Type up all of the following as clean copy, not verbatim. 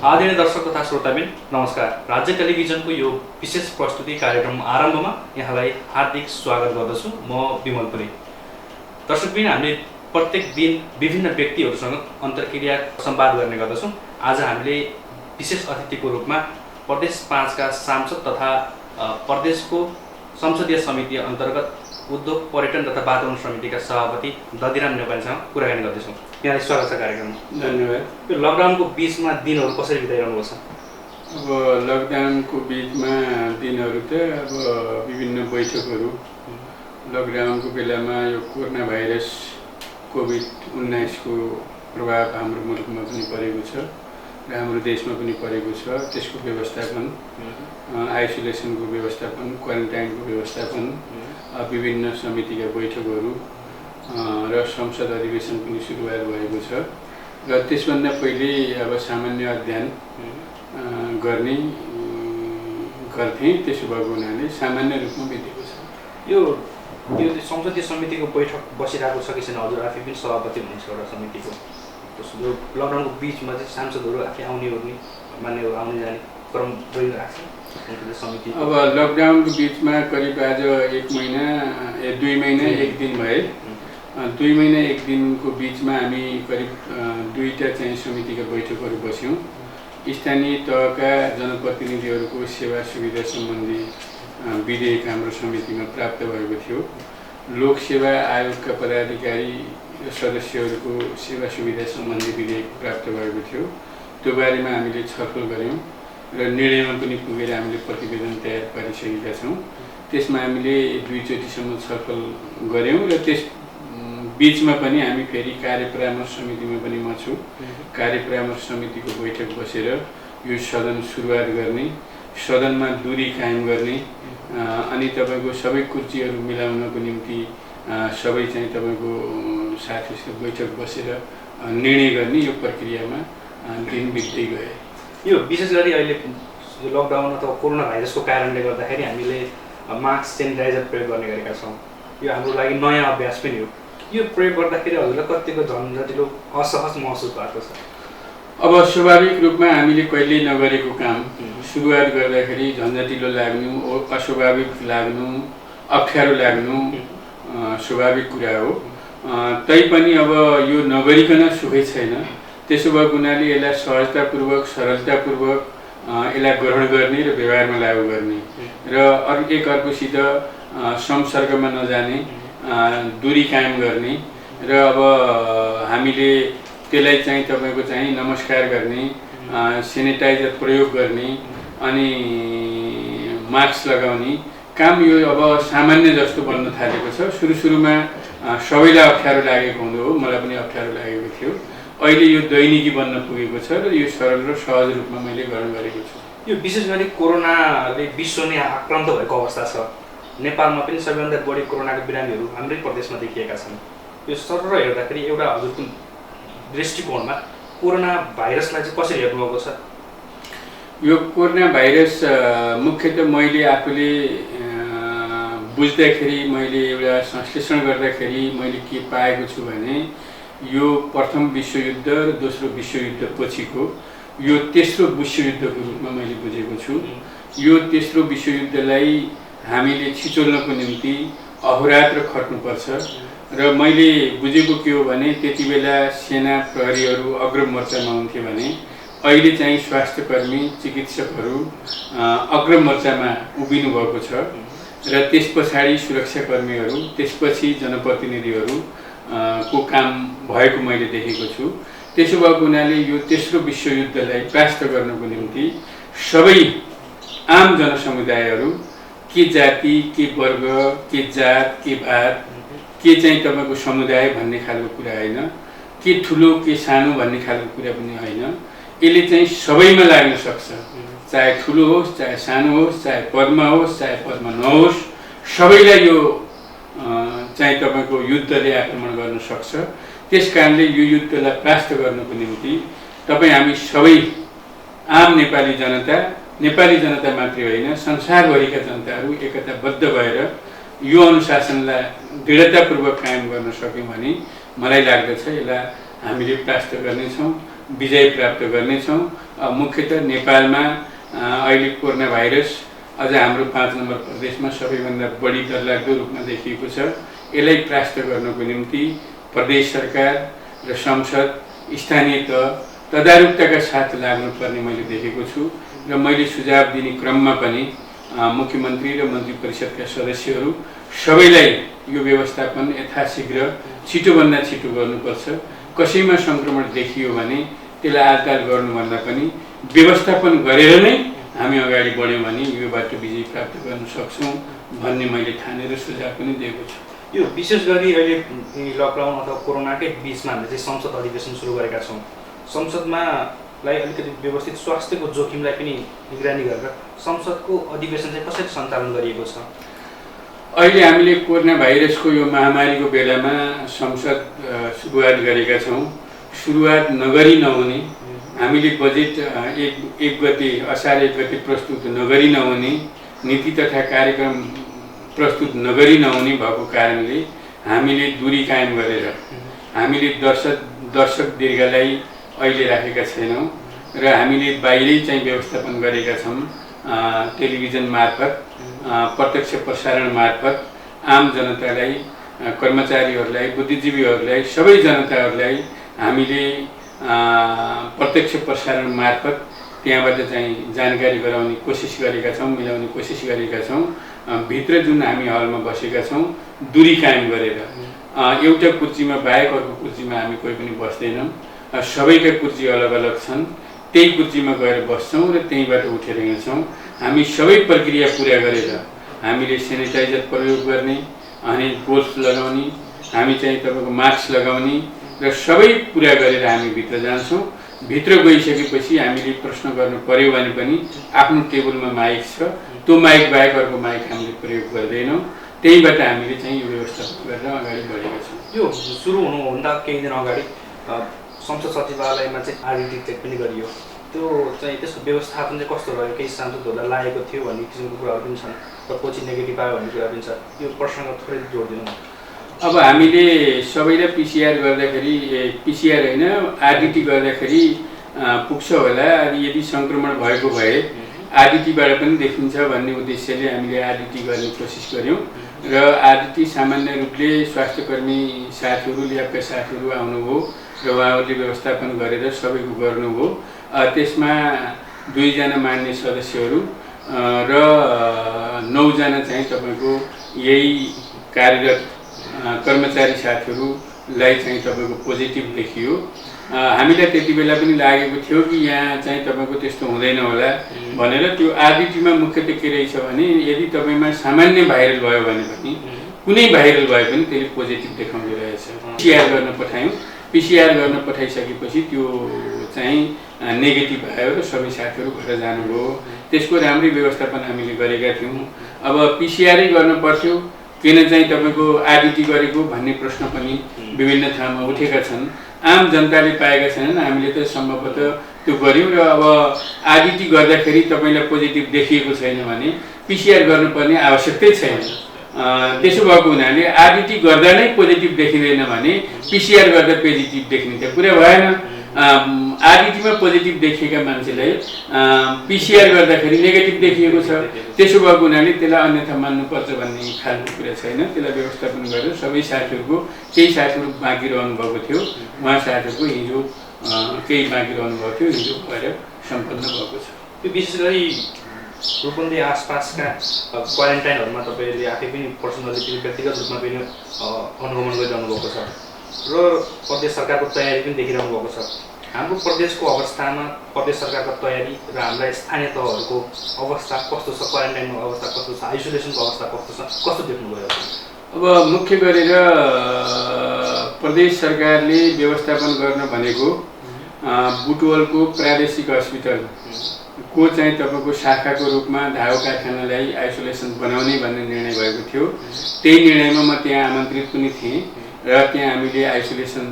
आदरणीय दर्शक तथा श्रोताबिन नमस्कार। राज्य टेलिभिजनको यो विशेष प्रस्तुति कार्यक्रम आरम्भमा यहाँलाई हार्दिक स्वागत गर्दछु। म विमल पुरी। दर्शकबिन हामीले प्रत्येक दिन विभिन्न व्यक्तिहरूसँग अन्तर्क्रिया संवाद गर्ने गर्दछौँ। आज हामीले विशेष अतिथिको रूपमा प्रदेश 5 का सांसद तथा प्रदेशको संसदीय समिति अन्तर्गत उद्योग पर्यटन तथा वातावरण समितिका सभापति दधिराम नेपालीसँग कुराकानी गर्दैछौँ। यहाँलाई स्वागत छ कार्यक्रममा। धन्यवाद। यो लकडाउनको बीचमा दिनहरू कसरी बिताइरहनु भएको छ? अब लकडाउनको बीचमा दिनहरू त अब विभिन्न बैठकहरू, लकडाउनको बेलामा यो कोरोना भाइरस कोभिड-19 को प्रभाव हाम्रो मुलुकमा पनि परेको छ र हाम्रो देशमा पनि परेको छ। त्यसको व्यवस्थापन, आइसोलेसनको व्यवस्थापन, क्वारेन्टाइनको व्यवस्थापन, विभिन्न समितिका बैठकहरू र संसद अधिवेशन पनि सुरुवात भएको छ र त्यसभन्दा पहिले अब सामान्य अध्ययन गर्थे। त्यसो भएको हुनाले सामान्य रूपमा बितेको छ। यो संसदीय समितिको बैठक बसिरहेको छ कि छैन? हजुर आफै पनि सभापति हुनुहुन्छ एउटा समितिको। यो लकडाउनको बीचमा चाहिँ सांसदहरू आफै आउने मान्यहरू आउने जाने क्रम गइरहेको छ संसदीय समिति। अब लकडाउनको बीचमा करिब आज 2 महिना 1 दिन भए। 2 महिना 1 दिनको बीचमा हामी करिब 2टा चाहिँ समितिका बैठकहरू बस्यौँ। स्थानीय तहका जनप्रतिनिधिहरूको सेवा सुविधा सम्बन्धी विधेयक हाम्रो समितिमा प्राप्त भएको थियो। लोक सेवा आयोगका पदाधिकारी र सदस्यहरूको सेवा सुविधा सम्बन्धी विधेयक प्राप्त भएको थियो। त्यो बारेमा हामीले छलफल गऱ्यौँ र निर्णयमा पनि पुगेर हामीले प्रतिवेदन तयार पारिसकेका छौँ। त्यसमा हामीले 2 चोटिसम्म छलफल गऱ्यौँ र त्यस बीचमा पनि हामी फेरि कार्यपरामर्श समितिमा पनि म छु। कार्यपरामर्श समितिको बैठक बसेर यो सदन सुरुवात गर्ने, सदनमा दूरी कायम गर्ने अनि तपाईँको सबै कुर्सीहरू मिलाउनको निम्ति सबै चाहिँ तपाईँको साथीसँग बैठक बसेर निर्णय गर्ने यो प्रक्रियामा दिन बित्दै गए। यो विशेष गरी अहिले लकडाउन अथवा कोरोना भाइरसको कारणले गर्दाखेरि हामीले मास्क सेनिटाइजर प्रयोग गर्ने गरेका छौँ। यो हाम्रो लागि नयाँ अभ्यास पनि हो। यो प्रयोग गर्दाखेरि हजुरलाई कतिको झन्झटिलो असहज महसुस भएको छ? अब स्वाभाविक रूपमा हामीले कहिल्यै नगरेको काम सुरुवात गर्दाखेरि झन्झटिलो लाग्नु, अस्वाभाविक लाग्नु, अप्ठ्यारो लाग्नु स्वाभाविक कुरा हो। तैपनि अब यो नगरिकन सुखै छैन। त्यसो भएको हुनाले यसलाई सहजतापूर्वक, सरलतापूर्वक यसलाई ग्रहण गर्ने र व्यवहारमा लागू गर्ने र एकअर्कोसित संसर्गमा नजाने, दूरी कायम गर्ने र अब हामीले त्यसलाई चाहिँ तपाईँको चाहिँ नमस्कार गर्ने, सेनिटाइजर प्रयोग गर्ने अनि मास्क लगाउने काम यो अब सामान्य जस्तो बन्न थालेको छ। सुरुमा सबैलाई अप्ठ्यारो लागेको हुँदो हो, मलाई पनि अप्ठ्यारो लागेको थियो। अहिले यो दैनिकी बन्न पुगेको छ र यो सरल र सहज रूपमा मैले ग्रहण गरेको छु। यो विशेष गरी कोरोनाले विश्व नै आक्रान्त भएको अवस्था छ। नेपालमा पनि सबैभन्दा बढी कोरोनाको बिरामीहरू हाम्रै प्रदेशमा देखिएका छन्। यो सरल हेर्दाखेरि एउटा हजुरको दृष्टिकोणमा कोरोना भाइरसलाई चाहिँ कसरी हेर्नुभएको छ? यो कोरोना भाइरस मुख्यतः मैले आफूले बुझ्दाखेरि, मैले एउटा संश्लेषण गर्दाखेरि मैले के पाएको छु भने यो प्रथम विश्वयुद्ध र दोस्रो विश्वयुद्ध पछिको यो तेस्रो विश्वयुद्धको रूपमा मैले बुझेको छु। यो तेस्रो विश्वयुद्धलाई हामीले छिचोल्नको निम्ति अहोरात्र खट्नुपर्छ र मैले बुझेको के हो भने त्यति बेला सेना प्रहरीहरू अग्रिम मोर्चामा हुन्थे भने अहिले चाहिँ स्वास्थ्यकर्मी, चिकित्सकहरू अग्रिम मोर्चामा उभिनु भएको छ र त्यस पछाडि सुरक्षाकर्मीहरू, त्यसपछि जनप्रतिनिधिहरू को काम भएको मैले देखेको छु। त्यसो भएको हुनाले यो तेस्रो विश्वयुद्धलाई परास्त गर्नको निम्ति सबै आम जनसमुदायहरू, के जाति, के वर्ग, के जात, के भात, के चाहिँ तपाईँको समुदाय भन्ने खालको कुरा होइन, के ठुलो के सानो भन्ने खालको कुरा पनि होइन। यसले चाहिँ सबैमा लाग्न सक्छ। चाहे ठुलो होस्, चाहे सानो होस्, चाहे पदमा होस्, चाहे पदमा नहोस्, सबैलाई यो चाहिँ तपाईँको युद्धले आक्रमण गर्न सक्छ। त्यस कारणले यो युद्धलाई परास्त गर्नको निम्ति हामी सबै आम नेपाली जनता मात्रै होइन, संसारभरिका जनताहरू एकताबद्ध भएर यो अनुशासनलाई दृढतापूर्वक कायम गर्न सक्यौँ भने मलाई लाग्दछ यसलाई हामीले परास्त गर्नेछौँ विजय प्राप्त गर्नेछौँ। मुख्यतः नेपालमा अहिले कोरोना भाइरस अझ हाम्रो 5 नम्बर प्रदेशमा सबैभन्दा बढी डरलाग्दो रूपमा देखिएको छ। यसलाई परास्त गर्नको निम्ति प्रदेश सरकार र संसद, स्थानीय तह तदारुकताका साथ लाग्नुपर्ने मैले देखेको छु र मैले सुझाव दिने क्रममा पनि मुख्यमन्त्री र मन्त्री परिषदका सदस्यहरू सबैलाई यो व्यवस्थापन यथाशीघ्र छिटोभन्दा छिटो गर्नुपर्छ। कसैमा सङ्क्रमण देखियो भने त्यसलाई आलताल गर्नुभन्दा पनि व्यवस्थापन गरेर नै हामी अगाडि बढ्यौँ भने योबाट विजय प्राप्त गर्न सक्छौँ भन्ने मैले ठानेर सुझाव पनि दिएको छु। यो विशेष गरी अहिले लकडाउन अथवा कोरोनाकै बिचमा हामीले चाहिँ संसद अधिवेशन सुरु गरेका छौँ। संसदमा अलिकति व्यवस्थित स्वास्थ्यको जोखिमलाई पनि निगरानी गरेर संसदको अधिवेशन चाहिँ कसरी सञ्चालन गरिएको छ? अहिले हामीले कोरोना भाइरसको यो महामारीको बेलामा संसद सुरुवात गरेका छौँ। सुरुवात नगरी नहुने, हामीले बजेट 1 गते असार 1 गते प्रस्तुत नगरी नहुने, नीति तथा कार्यक्रम प्रस्तुत नगरी नहुने भएको कारणले हामीले दूरी कायम गरेर हामीले दर्शक दीर्घलाई अहिले राखेका छैनौँ र हामीले बाहिरै चाहिँ व्यवस्थापन गरेका छौँ। टेलिभिजन मार्फत, प्रत्यक्ष प्रसारण मार्फत आम जनतालाई, कर्मचारीहरूलाई, बुद्धिजीवीहरूलाई, सबै जनताहरूलाई हामीले प्रत्यक्ष प्रसारण मार्फत त्यहाँबाट चाहिँ जानकारी गराउने कोसिस गरेका छौँ, मिलाउने कोसिस गरेका छौँ। भित्र जुन हामी हलमा बसेका छौँ दूरी कायम गरेर एउटा कुर्सीमा बाहेक अर्को कुर्सीमा हामी कोही पनि बस्दैनौँ। सबैका कुर्सी अलग अलग छन्, त्यही कुर्सीमा गएर बस्छौँ र त्यहीँबाट उठेर हिँड्छौँ। हामी सबै प्रक्रिया पुरा गरेर हामीले सेनिटाइजर प्रयोग गर्ने, अनि ग्लोभ्स लगाउने, हामी चाहिँ तपाईँको मास्क लगाउने र सबै पुरा गरेर हामी भित्र जान्छौँ। भित्र गइसकेपछि हामीले प्रश्न गर्नु पर्यो भने पनि आफ्नो टेबलमा माइक छ, त्यो माइक बाहेक अर्को माइक हामीले प्रयोग गर्दैनौँ। त्यहीबाट हामीले चाहिँ यो व्यवस्थापन गरेर अगाडि बढेका छौँ। यो सुरु हुनुभन्दा केही दिन अगाडि संसद सचिवालयमा चाहिँ आरटी चेक पनि गरियो। त्यो चाहिँ त्यसको व्यवस्थापन चाहिँ कस्तो रह्यो? केही सांसदहरूलाई लागेको थियो भन्ने किसिमको कुराहरू पनि छन् र पछि नेगेटिभ आयो भन्ने कुरा पनि छ। यो प्रश्न थोरै जोडिदिनु न। अब हामीले सबैलाई पिसिआर गर्दाखेरि, पिसिआर होइन आरडिटी गर्दाखेरि पुग्छ होला। यदि सङ्क्रमण भएको भए आरडिटीबाट पनि देखिन्छ भन्ने उद्देश्यले हामीले आरडिटी गर्ने कोसिस गऱ्यौँ र आरडिटी सामान्य रूपले स्वास्थ्यकर्मी साथीहरू, ल्याबका साथीहरू आउनुभयो र उहाँहरूले व्यवस्थापन गरेर सबैको गर्नुभयो। त्यसमा 2 जना मान्य सदस्यहरू र 9 जना चाहिँ तपाईँको यही कार्यरत कर्मचारी साथीहरूलाई चाहिँ तपाईँको पोजिटिभ देखियो। हामीलाई त्यति बेला पनि लागेको थियो कि यहाँ चाहिँ तपाईँको त्यस्तो हुँदैन होला भनेर। त्यो आरडिटीमा मुख्यतः के रहेछ भने यदि तपाईँमा सामान्य भाइरल भयो भने पनि, कुनै भाइरल भए पनि त्यसले पोजिटिभ देखाउँदो रहेछ। पिसिआर गर्न पठायौँ। पिसिआर गर्न पठाइसकेपछि त्यो चाहिँ नेगेटिभ आयो र सबै साथीहरू घर जानुभयो। त्यसको राम्रै व्यवस्थापन हामीले गरेका थियौँ। अब पिसिआरै गर्न पर्थ्यो, किन चाहिँ तपाईँको आरडिटी गरेको भन्ने प्रश्न पनि विभिन्न ठाउँमा उठेका छन्। आम जनताले पाएका छैनन्। हामीले त सम्भवतः त्यो गऱ्यौँ र अब आरडिटी गर्दाखेरि तपाईँलाई पोजिटिभ देखिएको छैन भने पिसिआर गर्नुपर्ने आवश्यकतै छैन। त्यसो भएको हुनाले आरडिटी गर्दा नै पोजिटिभ देखिँदैन भने पिसिआर गर्दा पोजिटिभ देख्ने त कुरा भएन। आरडिटीमा पोजिटिभ देखिएका मान्छेलाई पिसिआर गर्दाखेरि नेगेटिभ देखिएको छ। त्यसो भएको हुनाले त्यसलाई अन्यथा मान्नुपर्छ भन्ने खालको कुरा छैन। त्यसलाई व्यवस्थापन गरेर सबै साथीहरूको, केही साथीहरू बाँकी रहनुभएको थियो, उहाँ साथीहरूको हिजो केही बाँकी रहनुभएको थियो, हिजो भएर सम्पन्न भएको छ। यो विशेष गरी रूपन्देही आसपासका क्वारेन्टाइनहरूमा तपाईँहरूले आफै पनि पर्सनली व्यक्तिगत रूपमा पनि अनुगमन गरिरहनु भएको छ र प्रदेश सरकारको तयारी पनि देखिरहनु भएको छ। हाम्रो प्रदेशको अवस्थामा प्रदेश सरकारको तयारी र हाम्रा स्थानीय तहहरूको अवस्था कस्तो छ? क्वारेन्टाइनको अवस्था कस्तो छ? आइसोलेसनको अवस्था कस्तो छ? कस्तो देख्नुभयो? अब मुख्य गरेर प्रदेश सरकारले व्यवस्थापन गर्न भनेको बुटवलको प्रादेशिक अस्पताल को चाहिँ तपाईँको शाखाको रूपमा धागो कारखानालाई आइसोलेसन बनाउने भन्ने निर्णय भएको थियो। त्यही निर्णयमा म त्यहाँ आमन्त्रित पनि थिएँ र त्यहाँ हामीले आइसोलेसन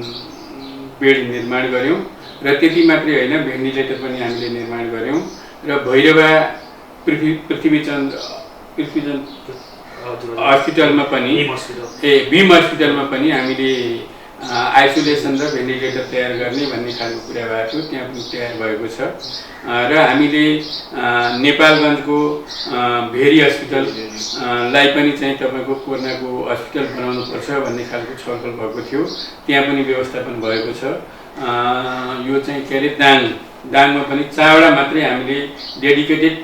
बेड निर्माण गऱ्यौँ र त्यति मात्रै होइन, भेन्टिलेटर पनि हामीले निर्माण गऱ्यौँ र भैरवा पृथ्वीचन्द्र हस्पिटलमा पनि भीम हस्पिटलमा पनि हामीले आइसोलेसन र भेन्टिलेटर तयार गर्ने भन्ने खालको कुरा भएको थियो, त्यहाँ पनि तयार भएको छ। र हामीले नेपालगञ्जको भेरी हस्पिटललाई पनि चाहिँ तपाईँको कोरोनाको हस्पिटल बनाउनुपर्छ भन्ने खालको छलफल भएको थियो, त्यहाँ पनि व्यवस्थापन भएको छ। यो चाहिँ के अरे दाङमा पनि 4वटा मात्रै हामीले डेडिकेटेड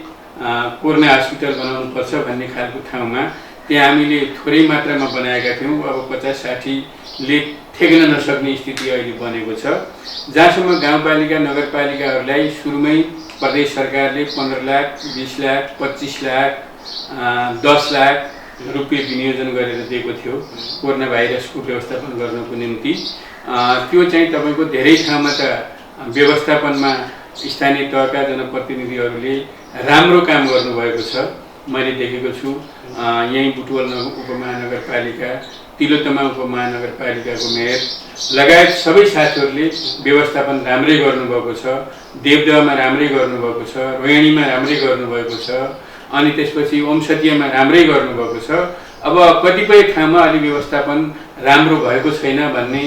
कोरोना हस्पिटल बनाउनुपर्छ भन्ने खालको ठाउँमा त्यहाँ हामीले थोरै मात्रामा बनाएका थियौँ। अब 50-60ले ठेक्न नसक्ने स्थिति अहिले बनेको छ। जहाँसम्म गाउँपालिका नगरपालिकाहरूलाई सुरुमै प्रदेश सरकारले 15 लाख, 20 लाख, 25 लाख, 10 लाख रुपियाँ विनियोजन गरेर दिएको थियो कोरोना भाइरसको व्यवस्थापन गर्नको निम्ति। त्यो चाहिँ तपाईँको धेरै ठाउँमा त व्यवस्थापनमा स्थानीय तहका जनप्रतिनिधिहरूले राम्रो काम गर्नुभएको छ, मैले देखेको छु। यहीँ बुटवल उपमहानगरपालिका, तिलोत्तमा उपमहानगरपालिकाको मेयर लगायत सबै साथीहरूले व्यवस्थापन राम्रै गर्नुभएको छ। देवदहमा राम्रै गर्नुभएको छ, रोहिणीमा राम्रै गर्नुभएको छ, अनि त्यसपछि ओमसतीयमा राम्रै गर्नुभएको छ। अब कतिपय ठाउँमा अलि व्यवस्थापन राम्रो भएको छैन भन्ने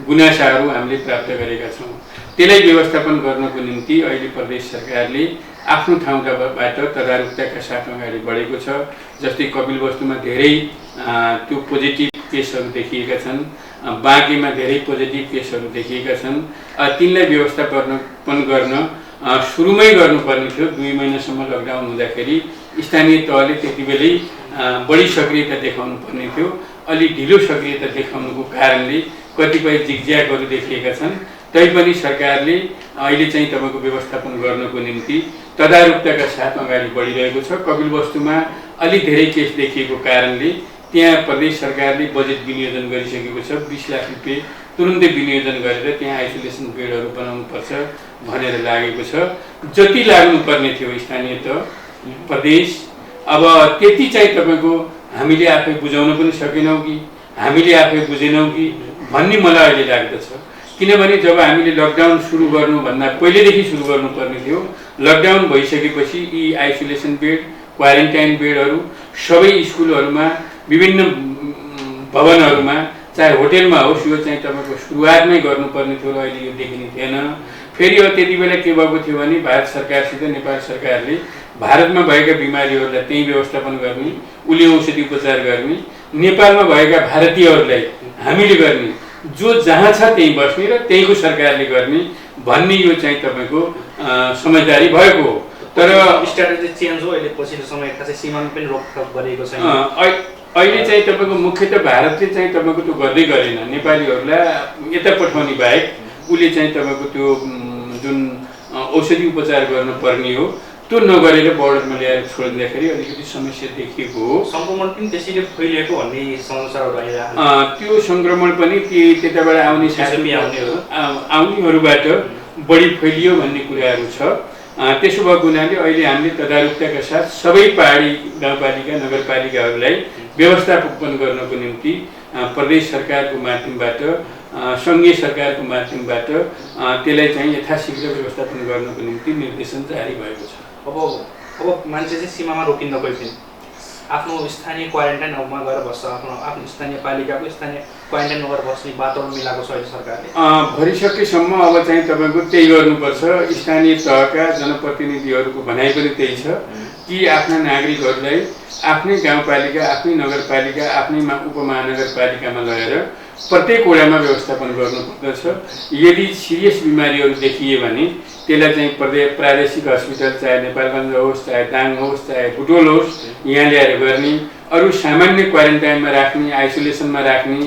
गुनासाहरू हामीले प्राप्त गरेका छौँ। त्यसलाई व्यवस्थापन गर्नको निम्ति अहिले प्रदेश सरकारले आफ्नो ठाउँबाट तदारुकताका साथ अगाडि बढेको छ। जस्तै कपिलवस्तुमा धेरै त्यो पोजिटिभ केसहरू देखिएका छन्, बाँकीमा धेरै पोजिटिभ केसहरू देखिएका छन्। तिनलाई व्यवस्थापन गर्न सुरुमै गर्नुपर्ने थियो। 2 महिनासम्म लकडाउन हुँदाखेरि स्थानीय तहले त्यति बेलै बढी सक्रियता देखाउनु पर्ने थियो। अलि ढिलो सक्रियता देखाउनुको कारणले कतिपय जिगज्यागहरू देखिएका छन्। तैपनि सरकारले अहिले चाहिँ तपाईँको व्यवस्थापन गर्नको निम्ति तदारुकताका साथ अगाडि बढिरहेको छ। कपिलवस्तुमा अलि धेरै केस देखिएको कारणले त्यहाँ प्रदेश सरकारले बजेट विनियोजन गरिसकेको छ। 20 लाख रुपियाँ तुरुन्तै विनियोजन गरेर त्यहाँ आइसोलेसन बेडहरू बनाउनुपर्छ भनेर लागेको छ। जति लाग्नुपर्ने थियो स्थानीय तह, प्रदेश, अब त्यति चाहिँ तपाईँको हामीले आफै बुझाउन पनि सकेनौँ कि हामीले आफै बुझेनौँ कि भन्ने मलाई अहिले लाग्दछ। किनभने जब हामीले लकडाउन सुरु गर्नुभन्दा पहिलेदेखि सुरु गर्नुपर्ने थियो, लकडाउन भइसकेपछि यी आइसोलेसन बेड, क्वारेन्टाइन बेडहरू सबै स्कुलहरूमा, विभिन्न भवनहरूमा, चाहे होटेलमा होस्, यो चाहिँ तपाईँको सुरुवातमै गर्नुपर्ने थियो र अहिले यो देखिने थिएन। फेरि अब त्यति बेला के भएको थियो भने भारत सरकारसित नेपाल सरकारले भारतमा भएका बिमारीहरूलाई त्यहीँ व्यवस्थापन गर्ने, उसले औषधि उपचार गर्ने, नेपालमा भएका भारतीयहरूलाई हामीले गर्ने, जो जहाँ छ त्यहीँ बस्ने र त्यहीँको सरकारले गर्ने भन्ने यो चाहिँ तपाईँको समझदारी भएको हो। तर स्ट्राटेजी चेन्ज हो। अहिले पछिल्लो समय खासै सीमामा पनि रोकथाम गरेको छैन। अहिले चाहिँ तपाईँको मुख्यतः भारतले चाहिँ तपाईँको त्यो गर्दै गरेन। नेपालीहरूलाई यता पठाउने बाहेक उसले चाहिँ तपाईँको त्यो जुन औषधि उपचार गर्नुपर्ने हो त्यो नगरेर बोर्डरमा ल्याएर छोडिदिँदाखेरि अलिकति समस्या देखिएको हो। सङ्क्रमण पनि त्यसैले फैलिएको भन्ने समाचारहरू आइरहेको। त्यो सङ्क्रमण पनि त्यताबाट आउनेहरूबाट बढी फैलियो भन्ने कुराहरू छ। त्यसो भएको हुनाले अहिले हामीले तदारुकताका साथ सबै पहाडी गाउँपालिका नगरपालिकाहरूलाई व्यवस्थापन गर्नको निम्ति प्रदेश सरकारको माध्यमबाट, सङ्घीय सरकारको माध्यमबाट त्यसलाई चाहिँ यथाशीघ्र व्यवस्थापन गर्नको निम्ति निर्देशन जारी भएको छ। अब मान्छे चाहिँ सीमामा रोकिन्न कोही पनि आफ्नो स्थानीय क्वारेन्टाइनमा गएर बस्छ, आफ्नो स्थानीय पालिकाको स्थानीय क्वारेन्टाइनमा गएर बस्ने वातावरण मिलाएको छ अहिले सरकारले। भरिसकेसम्म अब चाहिँ तपाईँको त्यही गर्नुपर्छ। स्थानीय तहका जनप्रतिनिधिहरूको भनाइ पनि त्यही छ कि आफ्ना नागरिकहरूलाई आफ्नै गाउँपालिका, आफ्नै नगरपालिका, आफ्नै उपमहानगरपालिकामा लगेर प्रत्येक वडामा व्यवस्थापन गर्नुपर्दछ। यदि सिरियस बिमारीहरू देखिए भने त्यसलाई चाहिँ प्रादेशिक हस्पिटल, चाहे नेपालगञ्ज होस्, चाहे दाङ होस्, चाहे बुटवल होस्, यहाँ ल्याएर गर्ने। अरू सामान्य क्वारेन्टाइनमा राख्ने, आइसोलेसनमा राख्ने,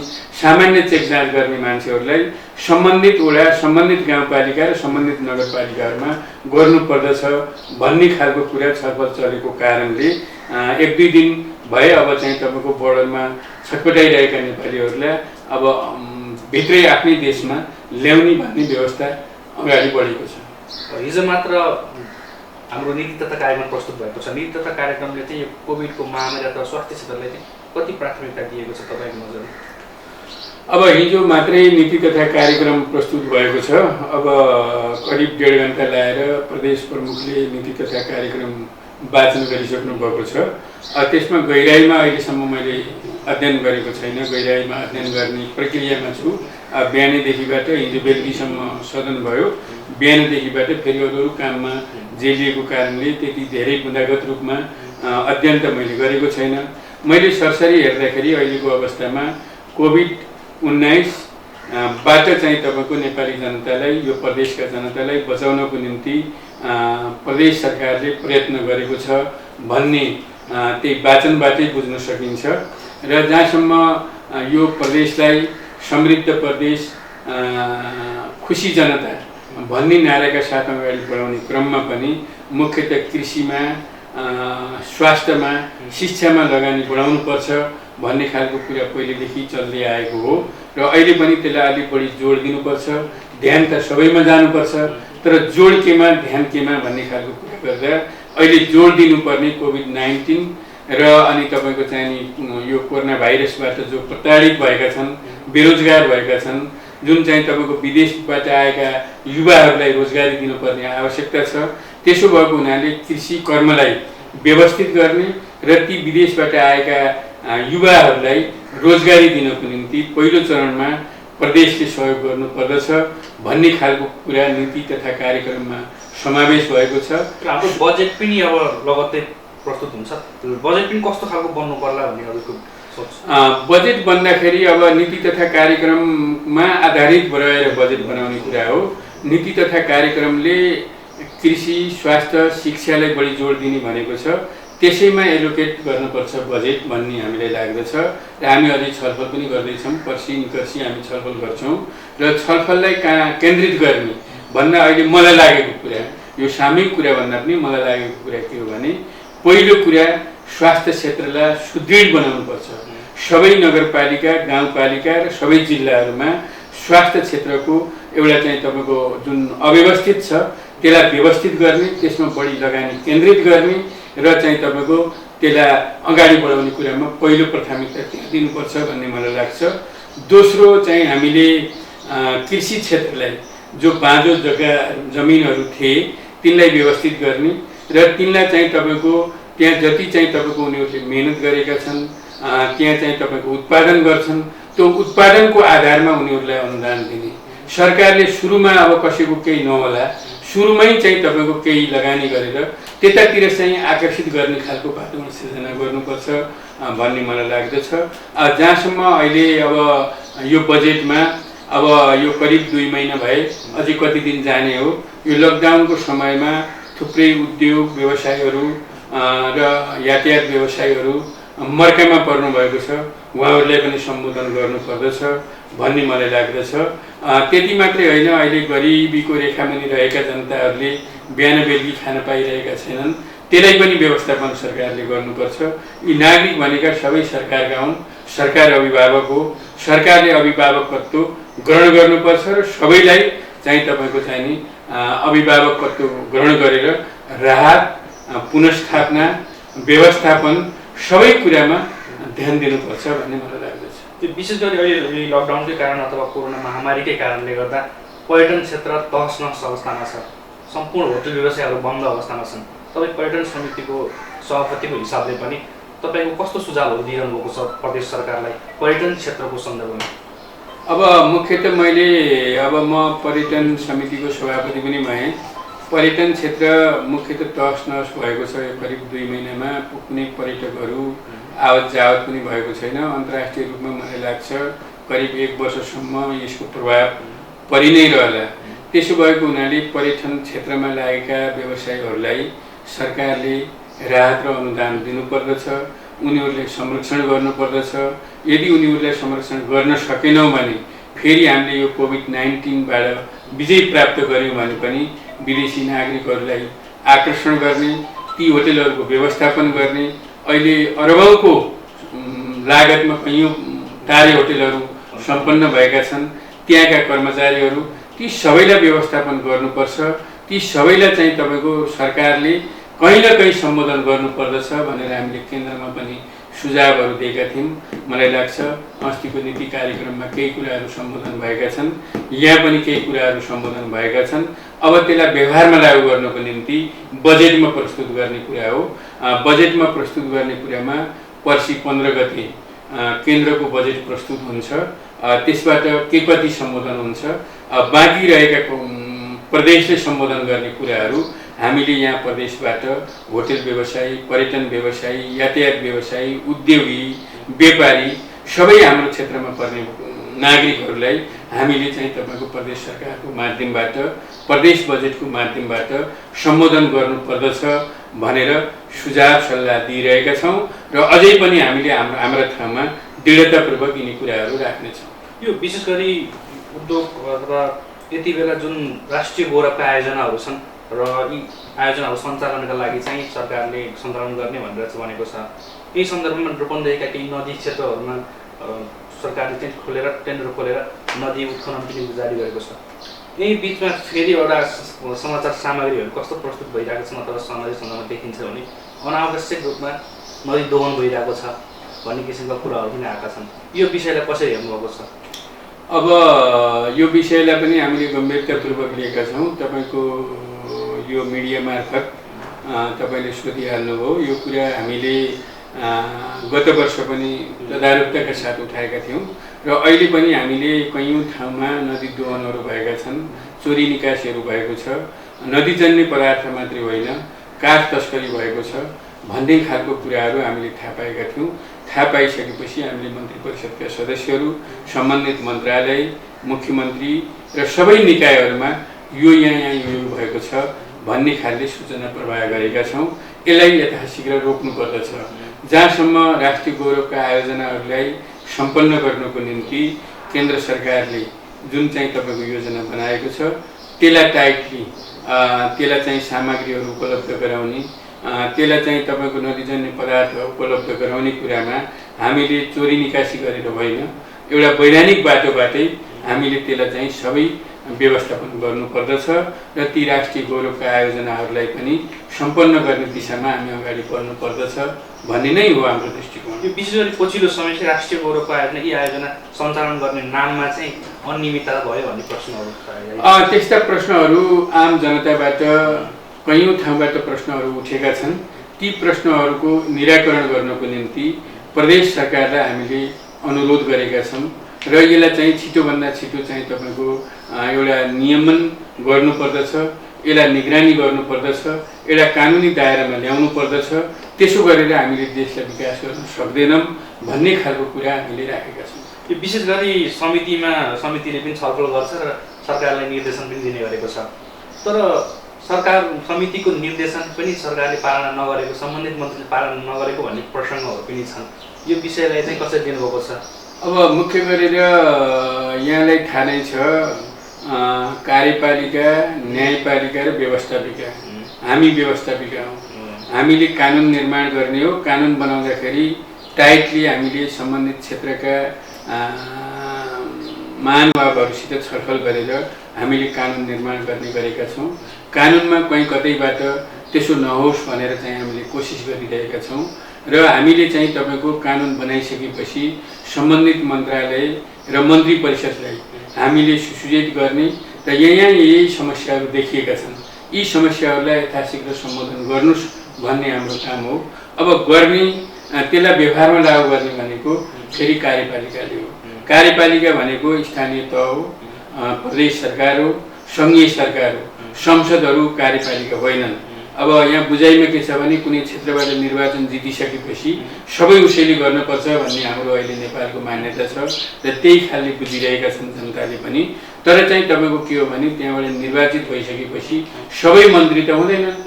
सामान्य चेक जाँच गर्ने मान्छेहरूलाई सम्बन्धित वडा, सम्बन्धित गाउँपालिका र सम्बन्धित नगरपालिकाहरूमा गर्नुपर्दछ भन्ने खालको कुरा छलफल चलेको कारणले 1-2 दिन भए अब चाहिँ तपाईँको बोर्डरमा छटपटाइरहेका नेपालीहरूलाई अब भित्रै आफ्नै देशमा ल्याउने भन्ने व्यवस्था अगाडि बढेको छ। हिजो मात्र हाम्रो नीति तथा कार्यक्रम प्रस्तुत भएको छ। नीति तथा कार्यक्रमले चाहिँ यो कोभिडको महामारी अथवा स्वास्थ्य क्षेत्रलाई चाहिँ कति प्राथमिकता दिएको छ तपाईँको नजरमा? अब हिजो मात्रै नीति तथा कार्यक्रम प्रस्तुत भएको छ। अब करिब 1.5 घन्टा लाएर प्रदेश प्रमुखले नीति तथा कार्यक्रम वाचन गरिसक्नु भएको छ। त्यसमा गहिराईमा अहिलेसम्म मैले अध्ययन गरेको छैन, गहिराईमा अध्ययन गर्ने प्रक्रियामा छु। बिहानैदेखिबाट हिजो बेलुकीसम्म सदन भयो। बिहानदेखिबाट फेरि अरू काममा जेलिएको कारणले त्यति धेरै बुँदागत रूपमा अध्ययन त मैले गरेको छैन। मैले सरसरी हेर्दाखेरि अहिलेको अवस्थामा कोभिड-19 बाट चाहिँ तपाईँको नेपाली जनतालाई, यो प्रदेशका जनतालाई बचाउनको निम्ति प्रदेश सरकारले प्रयत्न गरेको छ भन्ने त्यही वाचनबाटै बुझ्न सकिन्छ। र जहाँसम्म यो प्रदेशलाई समृद्ध प्रदेश, खुसी जनता भन्ने नाराका साथ अगाडि बढाउने क्रममा पनि मुख्यतः कृषिमा, स्वास्थ्यमा, शिक्षामा लगानी बढाउनुपर्छ भन्ने खालको कुरा पहिलेदेखि चल्दै आएको हो र अहिले पनि त्यसलाई अलिक बढी जोड दिनुपर्छ। ध्यान त सबैमा जानुपर्छ, तर जोड केमा ध्यान केमा भन्ने खालको कुरा गर्दा अहिले जोड दिनुपर्ने कोभिड-19 र अनि तपाईँको चाहिँ नि यो कोरोना भाइरसबाट जो प्रताडित भएका छन्, बेरोजगार भएका छन्, जुन चाहिँ तपाईँको विदेशबाट आएका युवाहरूलाई रोजगारी दिनुपर्ने आवश्यकता छ। त्यसो भएको हुनाले कृषि कर्मलाई व्यवस्थित गर्ने र ती विदेशबाट आएका युवाहरूलाई रोजगारी दिनको निम्ति पहिलो चरणमा प्रदेशले सहयोग गर्नुपर्दछ भन्ने खालको कुरा नीति तथा कार्यक्रममा समावेश भएको छ। हाम्रो बजेट पनि अब लगत्तै प्रस्तुत हुन्छ। बजेट पनि कस्तो खालको बन्नु पर्ला भन्ने अरूको सोच? बजेट बन्दाखेरि अब नीति तथा कार्यक्रममा आधारित रहेर बजेट बनाउने कुरा हो। नीति तथा कार्यक्रमले कृषि, स्वास्थ्य, शिक्षालाई बढी जोड दिने भनेको छ। त्यसैमा एलोकेट गर्नुपर्छ बजेट भन्ने हामीलाई लाग्दछ र हामी अझै छलफल पनि गर्दैछौँ। पर्सि निकर्सी हामी छलफल गर्छौँ र छलफललाई केन्द्रित गर्ने भन्दा अहिले मलाई लागेको कुरा, यो सामूहिक कुरा भन्दा पनि मलाई लागेको कुरा के हो भने पहिलो कुरा स्वास्थ्य क्षेत्रलाई सुदृढ बनाउनुपर्छ। सबै नगरपालिका, गाउँपालिका र सबै जिल्लाहरूमा स्वास्थ्य क्षेत्रको एउटा चाहिँ तपाईँको जुन अव्यवस्थित छ त्यसलाई व्यवस्थित गर्ने, त्यसमा बढी लगानी केन्द्रित गर्ने र चाहिँ तपाईँको त्यसलाई अगाडि बढाउने कुरामा पहिलो प्राथमिकता त्यहाँ दिनुपर्छ भन्ने मलाई लाग्छ। दोस्रो चाहिँ हामीले कृषि क्षेत्रलाई जो बाँझो जमिनहरू थिए तिनलाई व्यवस्थित गर्ने र तिनलाई चाहिँ तपाईँको त्यहाँ जति चाहिँ तपाईँको उनीहरूले मेहनत गरेका छन्, त्यहाँ चाहिँ तपाईँको उत्पादन गर्छन्, त्यो उत्पादनको आधारमा उनीहरूलाई अनुदान दिने। सरकारले सुरुमा अब कसैको केही नहोला, सुरुमै चाहिँ तपाईँको केही लगानी गरेर त्यतातिर चाहिँ आकर्षित गर्ने खालको वातावरण सिर्जना गर्नुपर्छ भन्ने मलाई लाग्दछ। जहाँसम्म अहिले अब यो बजेटमा अब यो करिब 2 महिना भए, अझै कति दिन जाने हो। यो लकडाउनको समयमा थुप्रै उद्योग व्यवसायहरू र यातायात व्यवसायहरू मर्कामा पर्नु भएको छ। उहाँहरूलाई पनि सम्बोधन गर्नुपर्दछ भन्ने मलाई लाग्दछ। त्यति मात्रै होइन, अहिले गरिबीको रेखामुनि रहेका जनताहरूले बिहान बेलुकी खान पाइरहेका छैनन्, त्यसलाई पनि व्यवस्थापन सरकारले गर्नुपर्छ। यी नागरिक भनेका सबै सरकारका हुन्, सरकार अभिभावक हो। सरकारले अभिभावकत्व ग्रहण गर्नुपर्छ र सबैलाई चाहिँ तपाईँको चाहिँ नि अभिभावकत्व ग्रहण गरेर राहत, पुनर्स्थापना, व्यवस्थापन सबै कुरामा ध्यान दिनुपर्छ भन्ने मलाई लाग्दछ। त्यो विशेष गरी अहिले लकडाउनकै कारण अथवा कोरोना महामारीकै कारणले गर्दा पर्यटन क्षेत्र तहस नहस अवस्थामा छ। सम्पूर्ण होटल व्यवसायहरू बन्द अवस्थामा छन्। तपाईँ पर्यटन समितिको सभापतिको हिसाबले पनि तपाईँको कस्तो सुझावहरू दिइरहनु भएको छ प्रदेश सरकारलाई पर्यटन क्षेत्रको सन्दर्भमा? अब मुख्यतः म पर्यटन समितिको सभापति पनि भएँ। पर्यटन क्षेत्र मुख्यतः तहस नहस भएको छ। करिब 2 महिनामा कुनै पर्यटकहरू आवत जावत पनि भएको छैन। अन्तर्राष्ट्रिय रूपमा मलाई लाग्छ करिब 1 वर्षसम्म यसको प्रभाव परि नै रहला। त्यसो भएको हुनाले पर्यटन क्षेत्रमा लागेका व्यवसायीहरूलाई सरकारले राहत र अनुदान दिनुपर्दछ। उनीहरूलाई संरक्षण गर्नुपर्दछ। यदि उनीहरूलाई संरक्षण गर्न सकेनौँ भने फेरि हामीले यो कोभिड-19बाट विजय प्राप्त गऱ्यौँ भने पनि विदेशी नागरिकहरूलाई आकर्षण गर्ने, ती होटलहरूको व्यवस्थापन गर्ने। अहिले अरबौँको लागतमा कैयौँ तारे होटलहरू सम्पन्न भएका छन्। त्यहाँका कर्मचारीहरू ती सबैलाई व्यवस्थापन गर्नुपर्छ। ती सबैलाई चाहिँ तपाईँको सरकारले कहीँ न कहीँ सम्बोधन गर्नुपर्दछ भनेर हामीले केन्द्रमा पनि सुझावहरू दिएका थियौँ। मलाई लाग्छ अस्तिको नीति कार्यक्रममा केही कुराहरू सम्बोधन भएका छन्, यहाँ पनि केही कुराहरू सम्बोधन भएका छन्। अब त्यसलाई व्यवहारमा लागू गर्नको निम्ति बजेटमा प्रस्तुत गर्ने कुरा हो। बजेटमा प्रस्तुत गर्ने कुरामा पर्सि 15 गते केन्द्रको बजेट प्रस्तुत हुन्छ। त्यसबाट के कति सम्बोधन हुन्छ, बाँकी रहेका प्रदेशले सम्बोधन गर्ने कुराहरू हामीले यहाँ प्रदेशबाट होटल व्यवसायी, पर्यटन व्यवसायी, यातायात व्यवसायी, उद्योगी, व्यापारी सबै हाम्रो क्षेत्रमा पर्ने नागरिकहरूलाई हामीले चाहिँ तपाईँको प्रदेश सरकारको माध्यमबाट, प्रदेश बजेटको माध्यमबाट सम्बोधन गर्नुपर्दछ भनेर सुझाव सल्लाह दिइरहेका छौँ र अझै पनि हामीले हाम्रा ठाउँमा दृढतापूर्वक यिनी कुराहरू राख्नेछौँ। यो विशेष गरी उद्योग अथवा यति बेला जुन राष्ट्रिय गौरवका आयोजनाहरू छन् र यी आयोजनाहरू सञ्चालनका लागि चाहिँ सरकारले सञ्चालन गर्ने भनेर चाहिँ भनेको छ। यही सन्दर्भमा रूपन्देहीका केही नदी क्षेत्रहरूमा सरकारले चाहिँ टेन्डर खोलेर नदी उत्खनन पनि जारी गरेको छ। यही बिचमा फेरि एउटा समाचार सामग्रीहरू कस्तो प्रस्तुत भइरहेको छन् अथवा सामाजिक सञ्जालमा देखिन्छ भने अनावश्यक रूपमा नदी दोहन भइरहेको छ भन्ने किसिमका कुराहरू पनि आएका छन्। यो विषयलाई कसरी हेर्नुभएको छ? अब यो विषयलाई पनि हामीले गम्भीरतापूर्वक लिएका छौँ। तपाईँको यो मिडिया मार्फत तपाईँले सोधिहाल्नुभयो। यो कुरा हामीले गत वर्ष पनि तदारुकताका साथ उठाएका थियौँ र अहिले पनि हामीले कयौँ ठाउँमा नदी दोहनहरू भएका छन्, चोरी निकासीहरू भएको छ, नदीजन्य पदार्थ मात्रै होइन काठ तस्करी भएको छ भन्ने खालको कुराहरू हामीले थाहा पाएका थियौँ। थाहा पाइसकेपछि हामीले मन्त्री परिषदका सदस्यहरू, सम्बन्धित मन्त्रालय, मुख्यमन्त्री र सबै निकायहरूमा यो भएको छ भन्ने खालले सूचना प्रवाह गरेका छौँ। यसलाई यथाशीघ्र रोक्नुपर्दछ। जहाँसम्म राष्ट्रिय गौरवका आयोजनाहरूलाई सम्पन्न गर्नको निम्ति केन्द्र सरकारले जुन चाहिँ तपाईँको योजना बनाएको छ त्यसलाई टाइटली त्यसलाई चाहिँ सामग्रीहरू उपलब्ध गराउने, त्यसलाई चाहिँ तपाईँको नदीजन्य पदार्थ उपलब्ध गराउने कुरामा हामीले चोरी निकासी गरेर होइन, एउटा वैधानिक बाटोबाटै हामीले त्यसलाई चाहिँ सबै व्यवस्थापन गर्नुपर्दछ र ती राष्ट्रिय गौरवका आयोजनाहरूलाई पनि सम्पन्न गर्ने दिशामा हामी अगाडि बढ्नुपर्दछ भन्ने नै हो हाम्रो दृष्टिकोण। यो विशेष गरी पछिल्लो समय चाहिँ राष्ट्रिय गौरवको आयोजना यी आयोजना सञ्चालन गर्ने नाममा चाहिँ अनियमितता भयो भन्ने प्रश्नहरू त्यस्ता प्रश्नहरू आम जनताबाट कयौँ ठाउँबाट प्रश्नहरू उठेका छन्। ती प्रश्नहरूको निराकरण गर्नको निम्ति प्रदेश सरकारलाई हामीले अनुरोध गरेका छौँ र यसलाई चाहिँ छिटोभन्दा छिटो चाहिँ तपाईँको एउटा नियमन गर्नुपर्दछ, यसलाई निगरानी गर्नुपर्दछ, एउटा कानुनी दायरामा ल्याउनु पर्दछ। त्यसो गरेर हामीले देशलाई विकास गर्न सक्दैनौँ भन्ने खालको कुरा हामीले राखेका छौँ। यो विशेष गरी समितिले पनि छलफल गर्छ र सरकारलाई निर्देशन पनि दिने गरेको छ। तर सरकार समितिको निर्देशन पनि सरकारले पालना नगरेको, सम्बन्धित मन्त्रीले पालना नगरेको भन्ने प्रसङ्गहरू पनि छन्। यो विषयलाई चाहिँ कसरी दिनुभएको छ? अब मुख्य गरेर यहाँलाई थाहा नै छ, कार्यपालिका, न्यायपालिका र व्यवस्थापिका, हामी व्यवस्थापिका हौँ। हामीले कानुन निर्माण गर्ने हो। कानुन बनाउँदाखेरि टाइटली हामीले सम्बन्धित क्षेत्रका महानुभावहरूसित छलफल गरेर हामीले कानुन निर्माण गर्ने गरेका छौँ। कानुनमा कहीँ कतैबाट त्यसो नहोस् भनेर चाहिँ हामीले कोसिस गरिरहेका छौँ र हामीले चाहिँ तपाईँको कानुन बनाइसकेपछि सम्बन्धित मन्त्रालय र मन्त्री परिषदलाई हामीले सुसूचित गर्ने र यही समस्याहरू देखिएका छन्, यी समस्याहरूलाई यथाशीघ्र सम्बोधन गर्नुहोस् भन्ने हाम्रो काम हो। अब गर्ने त्यसलाई व्यवहारमा लागू गर्ने भनेको फेरि कार्यपालिकाले हो। कार्यपालिका भनेको स्थानीय तह हो, प्रदेश सरकार हो, सङ्घीय सरकार हो, संसदहरू कार्यपालिका होइनन्। अब यहाँ बुझाइमा के छ भने कुनै क्षेत्रबाट निर्वाचन जितिसकेपछि सबै उसैले गर्नुपर्छ भन्ने हाम्रो अहिले नेपालको मान्यता छ र त्यही खालले बुझिरहेका छन् जनताले पनि। तर चाहिँ तपाईँको के हो भने त्यहाँबाट निर्वाचित भइसकेपछि सबै मन्त्री त हुँदैनन्।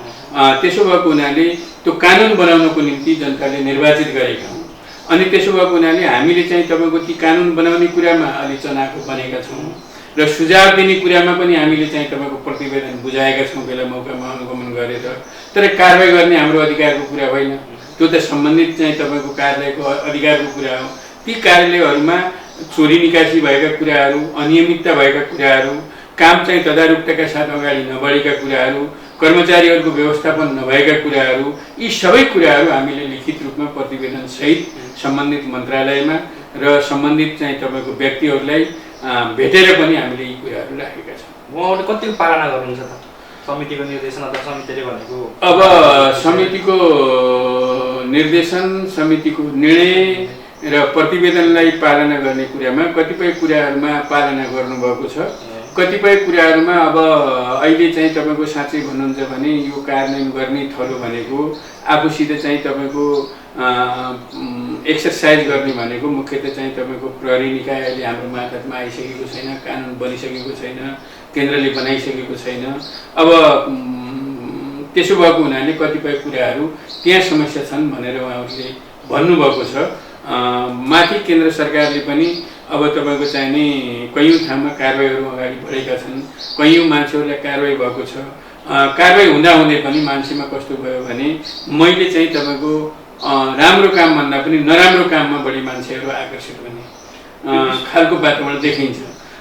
त्यसो भएको हुनाले त्यो कानुन बनाउनको निम्ति जनताले निर्वाचित गरेका हौँ। अनि त्यसो भएको हुनाले हामीले चाहिँ तपाईँको ती कानुन बनाउने कुरामा अलि चनाखो बनेका छौँ र सुझाव दिने कुरामा पनि हामीले चाहिँ तपाईँको प्रतिवेदन बुझाएका छौँ बेला मौकामा अनुगमन गरेर। तर कारवाही गर्ने हाम्रो अधिकारको कुरा होइन, त्यो त सम्बन्धित चाहिँ तपाईँको कार्यालयको अधिकारको कुरा हो। ती कार्यालयहरूमा चोरी निकासी भएका कुराहरू, अनियमितता भएका कुराहरू, काम चाहिँ तदारुकताका साथ अगाडि नबढेका कुराहरू, कर्मचारीहरूको व्यवस्थापन नभएका कुराहरू, यी सबै कुराहरू हामीले लिखित रूपमा प्रतिवेदनसहित सम्बन्धित मन्त्रालयमा र सम्बन्धित चाहिँ तपाईँको व्यक्तिहरूलाई भेटेर पनि हामीले यी कुराहरू राखेका छौँ। उहाँहरूले कतिको पालना गर्नुहुन्छ त समितिको निर्देशन अथवा समितिले भनेको? अब समितिको निर्देशन, समितिको निर्णय र प्रतिवेदनलाई पालना गर्ने कुरामा कतिपय कुराहरूमा पालना गर्नुभएको छ, कतिपय कुराहरूमा अब अहिले चाहिँ तपाईँको साँच्चै भन्नुहुन्छ भने यो कार्यान्वयन गर्ने थलो भनेको आफूसित चाहिँ तपाईँको एक्सर्साइज गर्ने भनेको मुख्यतः चाहिँ तपाईँको प्रहरी निकाय अहिले हाम्रो मातहतमा आइसकेको छैन, कानुन बनिसकेको छैन, केन्द्रले बनाइसकेको छैन। अब त्यसो भएको हुनाले कतिपय कुराहरू त्यहाँ समस्या छन् भनेर उहाँहरूले भन्नुभएको छ। माथि केन्द्र सरकारले पनि अब तपाईँको चाहिँ नि कैयौँ ठाउँमा कारबाहीहरू अगाडि बढेका छन्, कैयौँ मान्छेहरूलाई कारबाही भएको छ। कारबाही हुँदाहुँदै पनि मान्छेमा कस्तो भयो भने मैले चाहिँ तपाईँको राम्रो कामभन्दा पनि नराम्रो काममा बढी मान्छेहरू आकर्षित हुने खालको वातावरण देखिन्छ।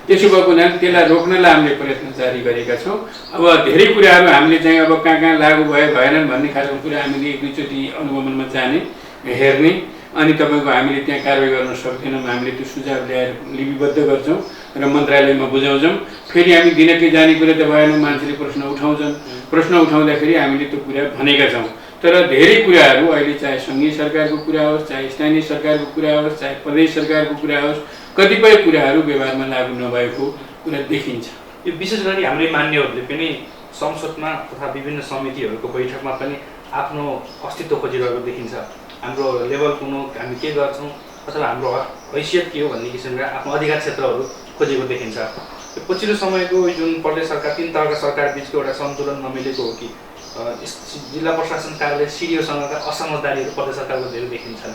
त्यसो भएको हुनाले त्यसलाई रोक्नलाई हामीले प्रयत्न जारी गरेका छौँ। अब धेरै कुराहरू हामीले चाहिँ अब कहाँ कहाँ लागू भएनन् भन्ने खालको कुरा हामीले एक दुईचोटि अनुगमनमा जाने हेर्ने, अनि तपाईँको हामीले त्यहाँ कारबाही गर्न सक्दैनौँ, हामीले त्यो सुझाव ल्याएर लिपिबद्ध गर्छौँ र मन्त्रालयमा बुझाउँछौँ। फेरि हामी दिनकै जाने कुरा त भएन, मान्छेले प्रश्न उठाउँछन्, प्रश्न उठाउँदाखेरि हामीले त्यो कुरा भनेका छौँ। तर धेरै कुराहरू अहिले चाहे सङ्घीय सरकारको कुरा होस्, चाहे स्थानीय सरकारको कुरा होस्, चाहे प्रदेश सरकारको कुरा होस्, कतिपय कुराहरू व्यवहारमा लागू नभएको कुरा देखिन्छ। यो विशेष गरी हाम्रै मान्यहरूले पनि संसदमा तथा विभिन्न समितिहरूको बैठकमा पनि आफ्नो अस्तित्व खोजिरहेको देखिन्छ। हाम्रो लेभल कुन हो, हामी के गर्छौँ, अथवा हाम्रो हैसियत के हो भन्ने किसिमका आफ्नो अधिकार क्षेत्रहरू खोजेको देखिन्छ। यो पछिल्लो समयको जुन प्रदेश सरकार, 3 तहका सरकार बिचको एउटा सन्तुलन नमिलेको हो कि जिल्ला प्रशासन कार्यालय सिडिओसँगका असमझदारीहरू प्रदेश सरकारको धेरै देखिन्छन्।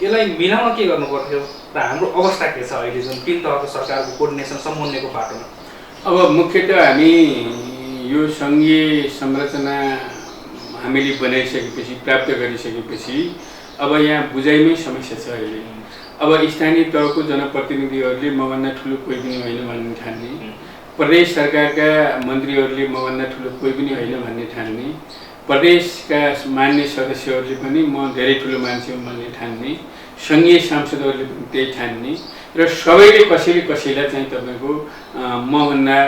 यसलाई मिलाउन के गर्नु पर्थ्यो र हाम्रो अवस्था के छ अहिले जुन 3 तहको सरकारको कोर्डिनेसन समन्वयको बाटोमा? अब मुख्यतः हामी यो सङ्घीय संरचना हामीले बनाइसकेपछि, प्राप्त गरिसकेपछि अब यहाँ बुझाइमै समस्या छ अहिले। अब स्थानीय तहको जनप्रतिनिधिहरूले मभन्दा ठुलो कोही पनि होइन भन्ने ठान्ने, प्रदेश सरकारका मन्त्रीहरूले मभन्दा ठुलो कोही पनि होइन भन्ने ठान्ने, प्रदेशका मान्य सदस्यहरूले पनि म धेरै ठुलो मान्छे हुँ भन्ने ठान्ने, सङ्घीय सांसदहरूले पनि त्यही ठान्ने, र सबैले कसैले कसैलाई चाहिँ तपाईँको मभन्दा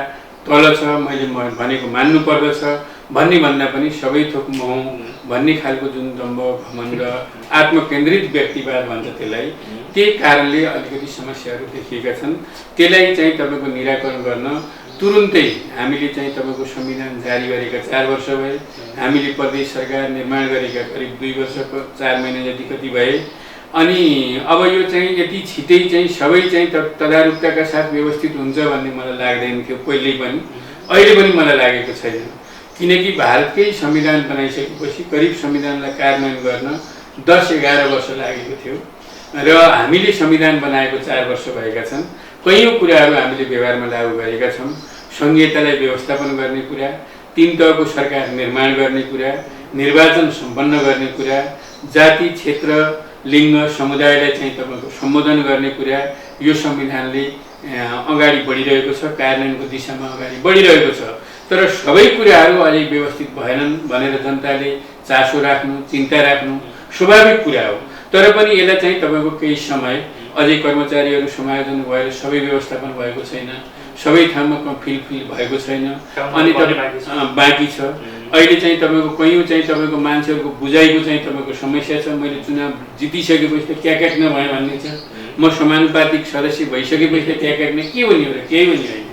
तल छ, मैले भनेको मान्नु पर्दछ भन्ने भन्दा पनि सबै थोक म हुँ भन्ने खालको जुन दम्भ, घमण्ड, आत्मकेन्द्रित व्यक्तिवाद भन्छ त्यसलाई, त्यही कारणले अलिकति समस्याहरू देखिएका छन्। त्यसलाई चाहिँ तपाईँको निराकरण गर्न तुरुन्तै हामीले चाहिँ तपाईँको संविधान जारी गरेका 4 वर्ष भए, हामीले प्रदेश सरकार निर्माण गरेका करिब 2 वर्षको 4 महिना जति कति भए, अनि अब यो चाहिँ यति छिटै चाहिँ सबै चाहिँ तदारुकताका साथ व्यवस्थित हुन्छ भन्ने मलाई लाग्दैन थियो पहिल्यै पनि, अहिले पनि मलाई लागेको छैन। किनकि भारतकै संविधान बनाइसकेपछि करिब संविधानलाई कार्यान्वयन गर्न 10-11 वर्ष लागेको थियो र हामीले संविधान बनाएको 4 वर्ष भएका छन्। कैयौँ कुराहरू हामीले व्यवहारमा लागू गरेका छौँ। सङ्घीयतालाई व्यवस्थापन गर्ने कुरा, 3 तहको सरकार निर्माण गर्ने कुरा, निर्वाचन सम्पन्न गर्ने कुरा, जाति, क्षेत्र, लिङ्ग, समुदायलाई चाहिँ तपाईँको सम्बोधन गर्ने कुरा, यो संविधानले अगाडि बढिरहेको छ, कार्यान्वयनको दिशामा अगाडि बढिरहेको छ। तर सबै कुराहरू अझै व्यवस्थित भएनन् भनेर जनताले चासो राख्नु, चिन्ता राख्नु स्वाभाविक कुरा हो। तर पनि यसलाई चाहिँ तपाईँको केही समय अझै कर्मचारीहरू समायोजन भएर सबै व्यवस्थापन भएको छैन, सबै ठाउँमा फिल भएको छैन, अनि बाँकी छ। अहिले चाहिँ तपाईँको कैयौँ चाहिँ तपाईँको मान्छेहरूको बुझाइको चाहिँ तपाईँको समस्या छ। मैले चुनाव जितिसकेपछि त क्याकेट नभए भन्ने छ, म समानुपातिक सदस्य भइसकेपछि त क्याकेट नै के हुने हो र? केही पनि होइन।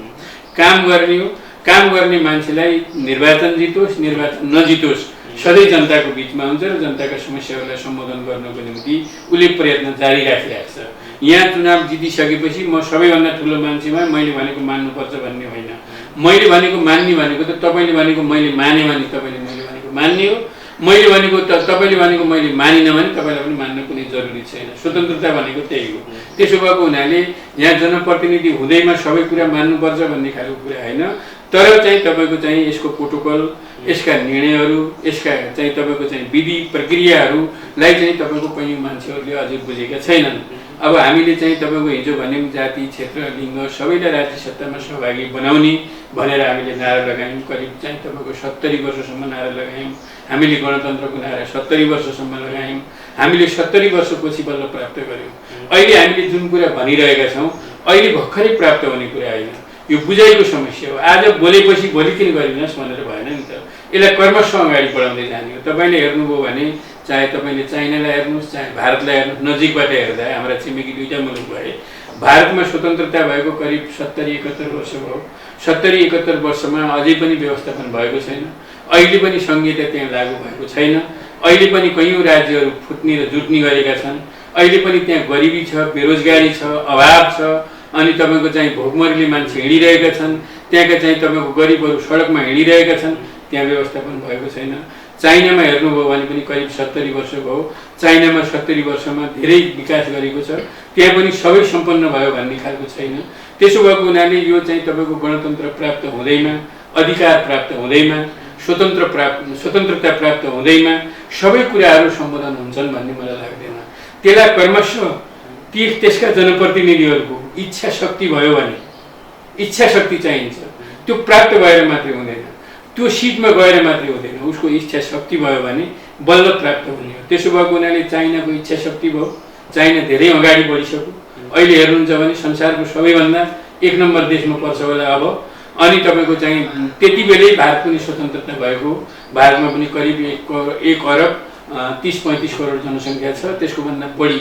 काम गर्ने हो, काम गर्ने मान्छेलाई निर्वाचन जितोस् निर्वाचन नजितोस् सधैँ जनताको बिचमा हुन्छ र जनताका समस्याहरूलाई सम्बोधन गर्नको निम्ति उसले प्रयत्न जारी राखिरहेको छ। यहाँ चुनाव जितिसकेपछि म सबैभन्दा ठुलो मान्छेमा मैले भनेको मान्नुपर्छ भन्ने होइन। मैले भनेको मान्ने भनेको त तपाईँले भनेको मैले माने भने तपाईँले मैले भनेको मान्ने हो, मैले भनेको त तपाईँले भनेको मैले मानिनँ भने तपाईँलाई पनि मान्न कुनै जरुरी छैन। स्वतन्त्रता भनेको त्यही हो। त्यसो भएको हुनाले यहाँ जनप्रतिनिधि हुँदैमा सबै कुरा मान्नुपर्छ भन्ने खालको कुरा होइन। तर चाहिँ तपाईँको चाहिँ यसको प्रोटोकल, यसका निर्णयहरू, यसका चाहिँ तपाईँको चाहिँ विधि प्रक्रियाहरूलाई चाहिँ तपाईँको कैयौँ मान्छेहरूले अझै बुझेका छैनन्। अब हामीले चाहिँ तपाईँको हिजो भन्यौँ जाति, क्षेत्र, लिङ्ग सबैलाई राज्य सत्तामा सहभागी बनाउने भनेर हामीले नारा लगायौँ। करिब चाहिँ तपाईँको 70 वर्षसम्म नारा लगायौँ। हामीले गणतन्त्रको नारा 70 वर्षसम्म लगायौँ। हामीले 70 वर्षपछि बल्ल प्राप्त गऱ्यौँ। अहिले हामीले जुन कुरा भनिरहेका छौँ अहिले भर्खरै प्राप्त हुने कुरा होइन, यो बुझाइको समस्या हो। आज बोलेपछि भोलि किन गरिनुहोस् भनेर भएन नि त। यसलाई कर्मशः अगाडि बढाउँदै जाने हो। तपाईँले हेर्नुभयो भने चाहे तपाईँले चाइनालाई हेर्नुहोस् चाहे भारतलाई हेर्नुहोस्, नजिकबाट हेर्दा हाम्रा छिमेकी दुईटा मुलुक भए। भारतमा स्वतन्त्रता भएको करिब 70-71 वर्ष भयो। 70-71 वर्षमा अझै पनि व्यवस्थापन भएको छैन। अहिले पनि संहिता त्यहाँ लागू भएको छैन। अहिले पनि कयौँ राज्यहरू फुट्ने र जुट्ने गरेका छन्। अहिले पनि त्यहाँ गरिबी छ, बेरोजगारी छ, अभाव छ, अनि तपाईँको चाहिँ भोकमरीले मान्छे हिँडिरहेका छन्। त्यहाँका चाहिँ तपाईँको गरिबहरू सडकमा हिँडिरहेका छन्। त्यहाँ व्यवस्थापन भएको छैन। चाइनामा हेर्नुभयो भने पनि करिब 70 वर्ष भयो। चाइनामा 70 वर्षमा धेरै विकास गरेको छ। त्यहाँ पनि सबै सम्पन्न भयो भन्ने खालको छैन। त्यसो भएको हुनाले यो चाहिँ तपाईँको गणतन्त्र प्राप्त हुँदैमा, अधिकार प्राप्त हुँदैमा, स्वतन्त्रता प्राप्त हुँदैमा सबै कुराहरू सम्बोधन हुन्छन् भन्ने मलाई लाग्दैन। त्यसलाई कर्मशः त्यसका जनप्रतिनिधिहरूको इच्छा शक्ति भयो भने, इच्छा शक्ति चाहिन्छ, त्यो प्राप्त भएर मात्रै हुँदैन, त्यो सिटमा गएर मात्रै हुँदैन, उसको इच्छा शक्ति भयो भने बल्ल प्राप्त हुने हो। त्यसो भएको हुनाले चाइनाको इच्छा शक्ति भयो। चाइना धेरै अगाडि बढिसक्यो। अहिले हेर्नुहुन्छ भने संसारको सबैभन्दा 1 नम्बर देशमा पर्छ होला अब। अनि तपाईँको चाहिँ त्यति बेलै भारत पनि स्वतन्त्रता भएको। भारतमा पनि करिब 1 अरब 30-35 करोड जनसङ्ख्या छ। त्यसको भन्दा बढी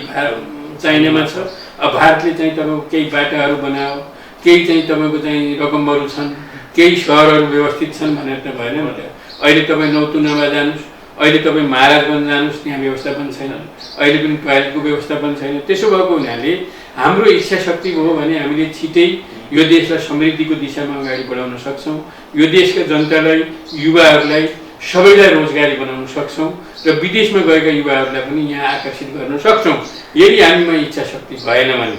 चाइनामा छ। अब भारतले चाहिँ तपाईँको केही बाटाहरू बनायो, केही चाहिँ तपाईँको चाहिँ रकमहरू छन्, केही सहरहरू व्यवस्थित छन् भनेर त भएन नि त। अहिले तपाईँ नौतुनामा जानुहोस्, अहिले तपाईँ महाराजगञ्ज जानुहोस्, त्यहाँ व्यवस्थापन छैन। अहिले पनि टोयलेटको व्यवस्थापन छैन। त्यसो भएको हुनाले हाम्रो इच्छा शक्ति भयो भने हामीले छिटै यो देशलाई समृद्धिको दिशामा अगाडि बढाउन सक्छौँ। यो देशका जनतालाई, युवाहरूलाई सबैलाई रोजगारी बनाउन सक्छौँ र विदेशमा गएका युवाहरूलाई पनि यहाँ आकर्षित गर्न सक्छौँ। यदि हामीमा इच्छा शक्ति भएन भने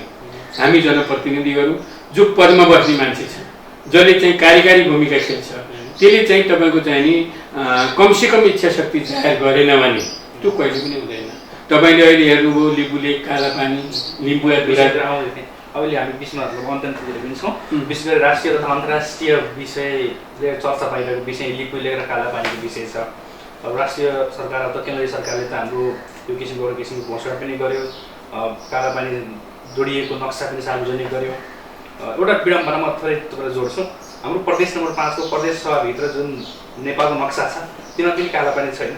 हामी जनप्रतिनिधिहरू जो पदमा बस्ने मान्छे छ, जसले चाहिँ कार्यकारी भूमिका खेल्छ, त्यसले चाहिँ तपाईँको चाहिँ नि कमसेकम इच्छा शक्ति जाहेर गरेन भने त्यो कहिले पनि हुँदैन। तपाईँले अहिले हेर्नुभयो लिम्बूले कालापानी, लिम्बुवाधुरा अहिले हामी बिचमा अन्तर्राष्ट्रिय पनि छौँ। विशेष गरी राष्ट्रिय तथा अन्तर्राष्ट्रिय विषयले चर्चा पाइरहेको विषय लिपुले र कालापानीको विषय छ। अब राष्ट्रिय सरकार अथवा केन्द्रीय सरकारले त हाम्रो यो किसिमको घोषणा पनि गर्यो। कालापानी जोडिएको नक्सा पनि सार्वजनिक गर्यो। एउटा विडम्बना म थोरै तपाईँलाई जोड्छु। हाम्रो प्रदेश नम्बर 5 को प्रदेश सभाभित्र जुन नेपालको नक्सा छ त्यसमा पनि कालापानी छैन।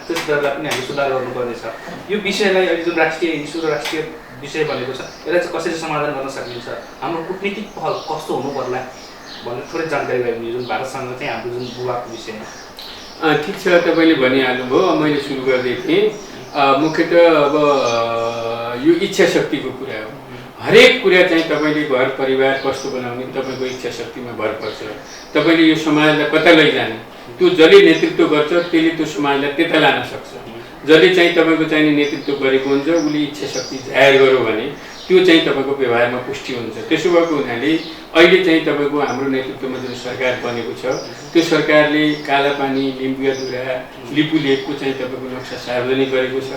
त्यस दरलाई पनि हामी सुधार गर्नुपर्नेछ। यो विषयलाई अहिले जुन राष्ट्रिय इस्यु र राष्ट्रिय विषय बनेको छ यसलाई चाहिँ कसरी समाधान गर्न सकिन्छ, हाम्रो कूटनीतिक पहल कस्तो हुनु पर्ला भन्ने थोरै जानकारी गराइदिनु जुन भारतसँग चाहिँ हाम्रो जुन विवादको विषयमा। ठिक छ, तपाईँले भनिहाल्नुभयो। मैले सुरु गर्दै थिएँ। मुख्यतः अब यो इच्छा शक्तिको कुरा हो। हरेक कुरा चाहिँ तपाईँले घर परिवार कस्तो बनाउने तपाईँको इच्छा शक्तिमा भर पर्छ। तपाईँले यो समाजलाई कता लैजाने, त्यो जसले नेतृत्व गर्छ त्यसले त्यो समाजलाई त्यता लान सक्छ। जसले चाहिँ तपाईँको चाहिने नेतृत्व गरेको हुन्छ उसले इच्छा शक्ति जाहेर गर्यो भने त्यो चाहिँ तपाईँको व्यवहारमा पुष्टि हुन्छ। त्यसो भएको हुनाले अहिले चाहिँ तपाईँको हाम्रो नेतृत्वमा जुन सरकार बनेको छ त्यो सरकारले कालापानी, लिम्बुवाधुरा, लिपुलेखको चाहिँ तपाईँको नक्सा सार्वजनिक गरेको छ।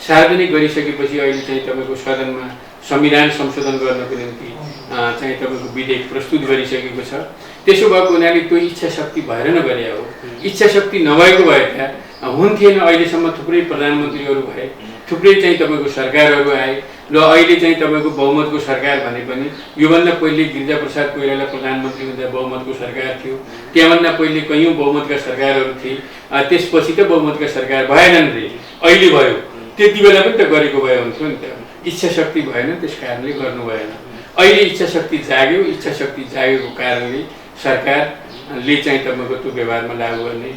सार्वजनिक गरिसकेपछि अहिले चाहिँ तपाईँको सदनमा संविधान संशोधन गर्नको निम्ति चाहिँ तपाईँको विधेयक प्रस्तुत गरिसकेको छ। त्यसो भएको हुनाले त्यो इच्छा शक्ति भएर नगरे हो। इच्छा शक्ति नभएको भए हुन्थेन। अहिलेसम्म थुप्रै प्रधानमन्त्रीहरू भए, थुप्रै चाहिँ तपाईँको सरकारहरू आए र अहिले चाहिँ तपाईँको बहुमतको सरकार भने पनि योभन्दा पहिले गिरिजाप्रसाद कोइराला प्रधानमन्त्री हुँदा बहुमतको सरकार थियो। त्यहाँभन्दा पहिले कयौँ बहुमतका सरकारहरू थिए। त्यसपछि त बहुमतका सरकार भएनन् रे, अहिले भयो। त्यति बेला पनि त गरेको भए हुन्थ्यो नि त। इच्छा शक्ति भएन, त्यस कारणले गर्नु भएन। अहिले इच्छा शक्ति जाग्यो। इच्छा शक्ति जागेको कारणले सरकारले चाहिँ तपाईँको त्यो व्यवहारमा लागू गर्ने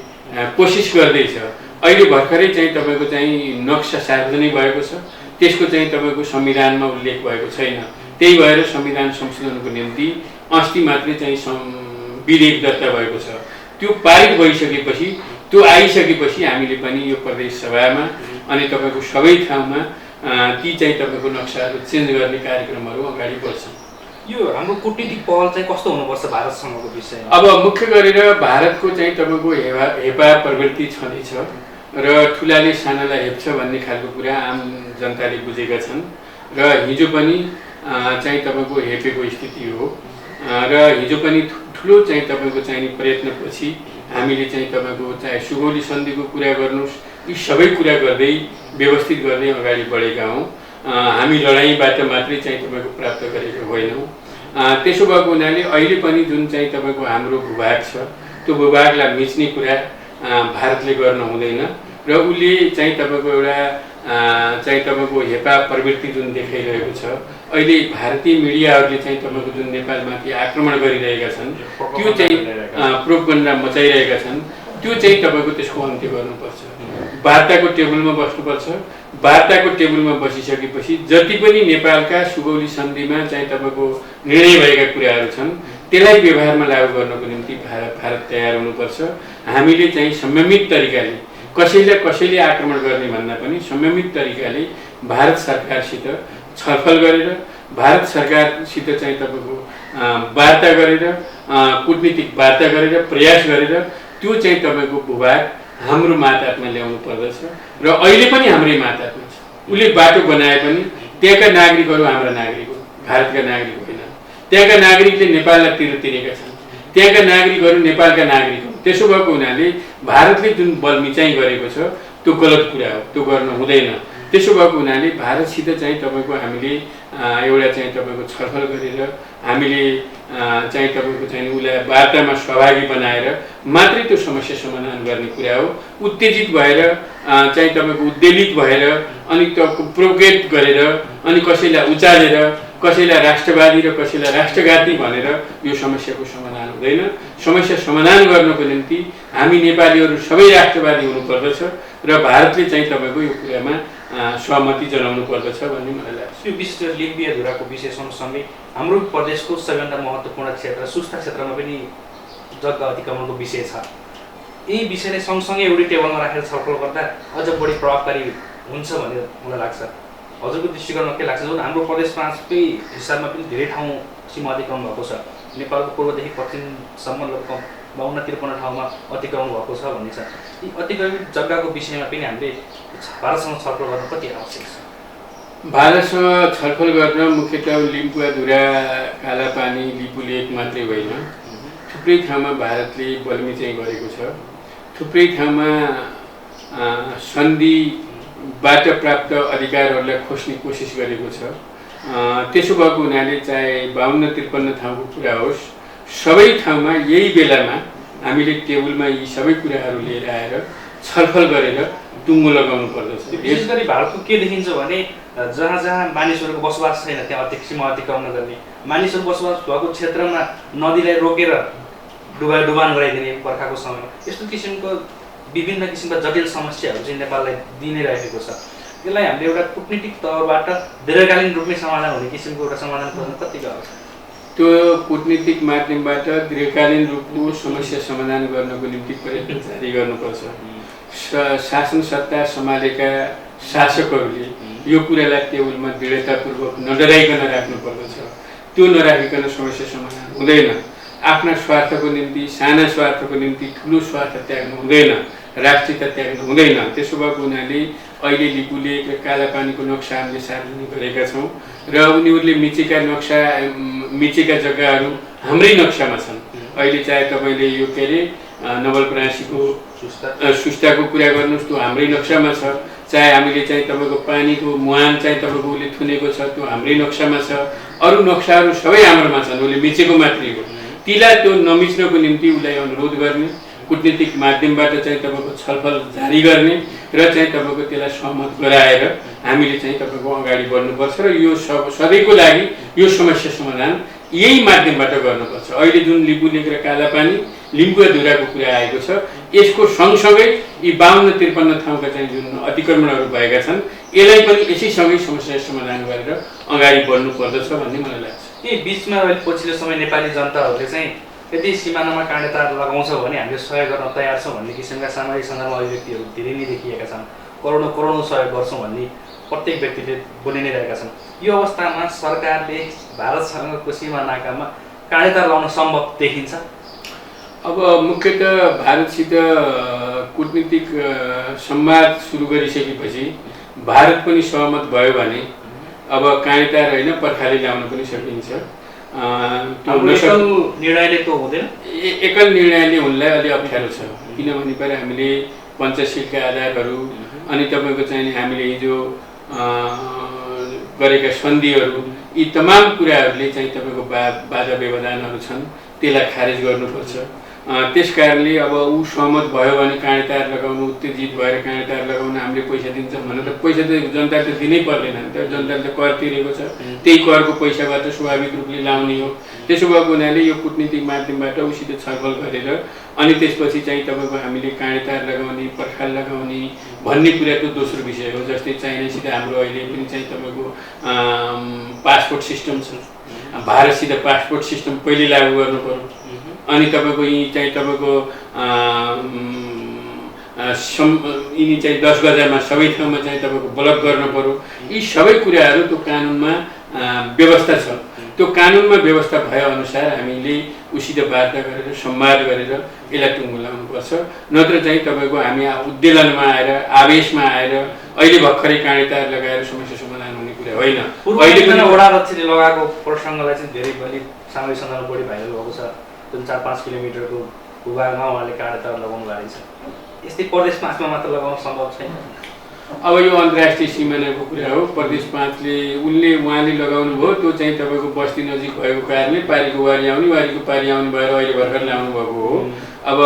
कोसिस गर्दैछ। अहिले भर्खरै चाहिँ तपाईँको चाहिँ नक्सा सार्वजनिक भएको छ। त्यसको चाहिँ तपाईँको संविधानमा उल्लेख भएको छैन। त्यही भएर संविधान संशोधनको निम्ति अस्ति मात्रै चाहिँ विधेयक दर्ता भएको छ। त्यो पारित भइसकेपछि, त्यो आइसकेपछि हामीले पनि यो प्रदेश सभामा अनि तपाईँको सबै ठाउँमा ती चाहिँ तपाईँको नक्साहरू चेन्ज गर्ने कार्यक्रमहरू अगाडि बढ्छन्। यो हाम्रो कूटनीतिक पहल चाहिँ कस्तो हुनुपर्छ भारतसँगको विषय? अब मुख्य गरेर भारतको चाहिँ तपाईँको हेपा प्रवृत्ति छँदैछ र ठुलाले सानालाई हेप्छ भन्ने खालको कुरा आम जनताले बुझेका छन् र हिजो पनि चाहिँ तपाईँको हेपेको स्थिति हो र हिजो पनि ठुलो चाहिँ तपाईँको चाहिने प्रयत्नपछि हामीले चाहिँ तपाईँको चाहे सुगौली सन्धिको कुरा गर्नुहोस्, यी सबै कुरा गर्दै व्यवस्थित गर्दै अगाडि बढेका हौँ। हामी लडाइँबाट मात्रै चाहिँ तपाईँको प्राप्त गरेको होइनौँ। त्यसो भएको हुनाले अहिले पनि जुन चाहिँ तपाईँको हाम्रो भूभाग छ त्यो भूभागलाई मिच्ने कुरा भारतले गर्न हुँदैन र उसले चाहिँ तपाईँको एउटा चाहिँ तपाईँको हेपा प्रवृत्ति जुन देखाइरहेको छ अहिले भारतीय मिडियाहरूले चाहिँ तपाईँको जुन नेपालमाथि आक्रमण गरिरहेका छन् त्यो चाहिँ प्रोपगन्डा मचाइरहेका छन् त्यो चाहिँ तपाईँको त्यसको अन्त्य गर्नुपर्छ वार्ताको टेबलमा बस्नुपर्छ वार्ताको टेबलमा बसिसकेपछि जति पनि नेपालका सुगौली सन्धिमा चाहिँ तपाईँको निर्णय भएका कुराहरू छन् त्यसलाई व्यवहारमा लागू गर्नको निम्ति भारत तयार हुनुपर्छ हामीले चाहिँ संयमित तरिकाले कसैले आक्रमण गर्ने भन्दा पनि संयमित तरिकाले भारत सरकारसित छलफल गरेर भारत सरकारसित चाहिँ तपाईँको वार्ता गरेर कूटनीतिक वार्ता गरेर प्रयास गरेर त्यो चाहिँ तपाईँको भूभाग हाम्रो मातहतमा ल्याउनु पर्दछ र अहिले पनि हाम्रै मातहतमा छ उसले बाटो बनाए पनि त्यहाँका नागरिकहरू हाम्रा नागरिक हो भारतका नागरिक होइन त्यहाँका नागरिकले नेपाललाई तिरेका छन् त्यहाँका नागरिकहरू नेपालका नागरिक हो त्यसो भएको हुनाले भारतले जुन बल मिचाइ गरेको छ त्यो गलत कुरा हो त्यो गर्न हुँदैन त्यसो भएको हुनाले भारतसित चाहिँ तपाईँको हामीले एउटा चाहिँ तपाईँको छलफल गरेर हामीले चाहिँ तपाईँको चाहिँ उसलाई वार्तामा सहभागी बनाएर मात्रै त्यो समस्या समाधान गर्ने कुरा हो उत्तेजित भएर चाहिँ तपाईँको उद्वेलित भएर अनि त्यो प्रोभोकेट गरेर अनि कसैलाई उचालेर कसैलाई राष्ट्रवादी र कसैलाई राष्ट्रघाती भनेर यो समस्याको समाधान हुँदैन समस्या समाधान गर्नको निम्ति हामी नेपालीहरू सबै राष्ट्रवादी हुनुपर्दछ र भारतले चाहिँ तपाईँको यो कुरामा सहमति जनाउनु पर्दछ भन्ने मलाई लाग्छ यो विशेष गरी लिम्बी धुराको विषय सँगसँगै हाम्रो प्रदेशको सबैभन्दा महत्त्वपूर्ण क्षेत्र सुस्ता क्षेत्रमा पनि जग्गा अतिक्रमणको विषय छ यी विषयलाई सँगसँगै एउटै टेबलमा राखेर छलफल गर्दा अझ बढी प्रभावकारी हुन्छ भन्ने मलाई लाग्छ हजुरको दृष्टिकोणमा के लाग्छ जुन हाम्रो प्रदेश 5कै हिसाबमा पनि धेरै ठाउँ सीमा अतिक्रमण भएको छ नेपालको पूर्वदेखि पश्चिमसम्म लगभग 52-53 ठाउँमा अतिक्रमण भएको छ भन्ने छ यी अतिक्रमित जग्गाको विषयमा पनि हामीले भारतसँग छलफल गर्न कति आवश्यक छ भारतसँग छलफल गर्न मुख्यतः लिम्पुवाधुरा कालापानी लिपुलेक मात्रै होइन थुप्रै ठाउँमा भारतले बलमी चाहिँ गरेको छ थुप्रै ठाउँमा सन्धिबाट प्राप्त अधिकारहरूलाई खोज्ने कोसिस गरेको छ त्यसो भएको हुनाले चाहे 52-53 ठाउँको कुरा होस् सबै ठाउँमा यही बेलामा हामीले टेबलमा यी सबै कुराहरू लिएर आएर छलफल गरेर टुङ्गो लगाउनु पर्दछ विशेष गरी भारतको के देखिन्छ भने जहाँ जहाँ मानिसहरूको बसोबास छैन त्यहाँ सीमा अतिक्रमण गर्ने मानिसहरू बसोबास भएको क्षेत्रमा नदीलाई रोकेर डुबान गराइदिने बर्खाको समयमा यस्तो किसिमको विभिन्न किसिमका जटिल समस्याहरू चाहिँ नेपाललाई दिनै रहेको छ यसलाई हामीले एउटा कूटनीतिक तौरबाट दीर्घकालीन रूपमै समाधान हुने किसिमको एउटा समाधान खोज्न कतिको आवश्यक त्यो कूटनीतिक माध्यमबाट दीर्घकालीन रूपको समस्या समाधान गर्नको निम्ति प्रयत्न जारी गर्नुपर्छ शासन सत्ता सम्हालेका शासकहरूले यो कुरालाई टेबलमा दृढतापूर्वक नडराइकन राख्नुपर्दछ त्यो नराखिकन समस्या समाधान हुँदैन आफ्ना स्वार्थको निम्ति साना स्वार्थको निम्ति ठुलो स्वार्थ त्याग्नु हुँदैन राष्ट्रियता त्याग्नु हुँदैन त्यसो भएको हुनाले अहिले लिपुलेक र कालापानीको नक्सा हामीले सार्वजनिक गरेका छौँ र उनीहरूले मिचेका जग्गाहरू हाम्रै नक्सामा छन् अहिले चाहे तपाईँले यो के अरे नवलपरासीको सुस्ताको कुरा गर्नुहोस् त्यो हाम्रै नक्सामा छ चाहे हामीले चाहिँ तपाईँको पानीको मुहान चाहिँ तपाईँको उसले थुनेको छ त्यो हाम्रै नक्सामा छ अरू नक्साहरू सबै हाम्रोमा छन् उसले मिचेको मात्रै हो तीलाई त्यो नमिच्नको निम्ति उसलाई अनुरोध गर्ने कूटनीतिक माध्यमबाट चाहिँ तपाईँको छलफल जारी गर्ने र चाहिँ तपाईँको त्यसलाई सहमत गराएर हामीले चाहिँ तपाईँको अगाडि बढ्नुपर्छ र यो सधैँको लागि यो समस्या समाधान यही माध्यमबाट गर्नुपर्छ अहिले जुन लिपुलेक र कालापानी लिम्पुवाधुराको कुरा आएको छ यसको सँगसँगै यी 52-53 ठाउँका चाहिँ जुन अतिक्रमणहरू भएका छन् यसलाई पनि यसैसँगै समस्या समाधान गरेर अगाडि बढ्नु पर्दछ भन्ने मलाई लाग्छ यी बिचमा अहिले पछिल्लो समय नेपाली जनताहरूले चाहिँ यदि सिमानामा काँडेतार लगाउँछ भने हामीले सहयोग गर्न तयार छौँ भन्ने किसिमका सामाजिक सञ्जालमा अभिव्यक्तिहरू धेरै नै देखिएका छन् करोडौँ सहयोग गर्छौँ भन्ने प्रत्येक व्यक्तिले बोलि नै रहेका छन् यो अवस्थामा सरकारले भारतसँगको सीमा नाकामा काँडेतार लगाउन सम्भव देखिन्छ अब मुख्यतः भारतसित कूटनीतिक संवाद सुरु गरिसकेपछि भारत पनि सहमत भयो भने अब काँडेतार होइन पर्खाले ल्याउन पनि सकिन्छ निर्णयले त हुँदैन एकल निर्णयले उनलाई अलि अप्ठ्यारो छ किनभने पहिला हामीले पञ्चशीलका आधारहरू अनि तपाईँको चाहिँ हामीले हिजो गरेका सन्धिहरू यी तमाम कुराहरूले चाहिँ तपाईँको बाधा व्यवधानहरू छन् त्यसलाई खारेज गर्नुपर्छ त्यस कारणले अब ऊ सहमत भयो भने काँडे तार लगाउनु, उत्तेजित भएर काँडे तार लगाउनु, हामीले पैसा दिन्छौँ भने त पैसा त जनताले त दिनै पर्दैन नि त, जनताले त कर तिरेको छ, त्यही करको पैसाबाट स्वाभाविक रूपले लाउने हो। त्यसो भएको हुनाले यो कूटनीतिक माध्यमबाट उसित छलफल गरेर अनि त्यसपछि चाहिँ तपाईँको हामीले काँडे तार लगाउने, पर्खाल लगाउने भन्ने कुरा त दोस्रो विषय हो। जस्तै चाइनासित हाम्रो अहिले पनि चाहिँ तपाईँको पासपोर्ट सिस्टम छ, भारतसित पासपोर्ट सिस्टम पहिले लागू गर्नु पर्यो। अनि तपाईँको यी चाहिँ तपाईँको यिनी चाहिँ 10 गजामा सबै ठाउँमा चाहिँ तपाईँको ब्लक गर्नु पर्यो। यी सबै कुराहरू त्यो कानुनमा व्यवस्था छ। त्यो कानुनमा व्यवस्था भए अनुसार हामीले उसित वार्ता गरेर संवाद गरेर यसलाई टुङ्गो लगाउनुपर्छ। नत्र चाहिँ तपाईँको हामी उद्वेलनमा आएर आवेशमा आएर अहिले भर्खरै काँडे तार लगाएर समस्या समाधान हुने कुरा होइन। अहिले पनि वडा अध्यक्षले लगाएको प्रसङ्गलाई चाहिँ धेरै बढी सामाजिक सञ्जालमा बढी भाइरल भएको छ। जुन 4-5 किलोमिटरको भूभागमा उहाँले काँडे तार लगाउनु भएको छ। यस्तै प्रदेश 5मा मात्र लगाउन सम्भव छैन। अब यो अन्तर्राष्ट्रिय सिमानाको कुरा हो। प्रदेश 5ले उहाँले लगाउनु भयो, त्यो चाहिँ तपाईँको बस्ती नजिक भएको कारणले पारीको वारी आउने भएर अहिले भर्खर ल्याउनु भएको हो। अब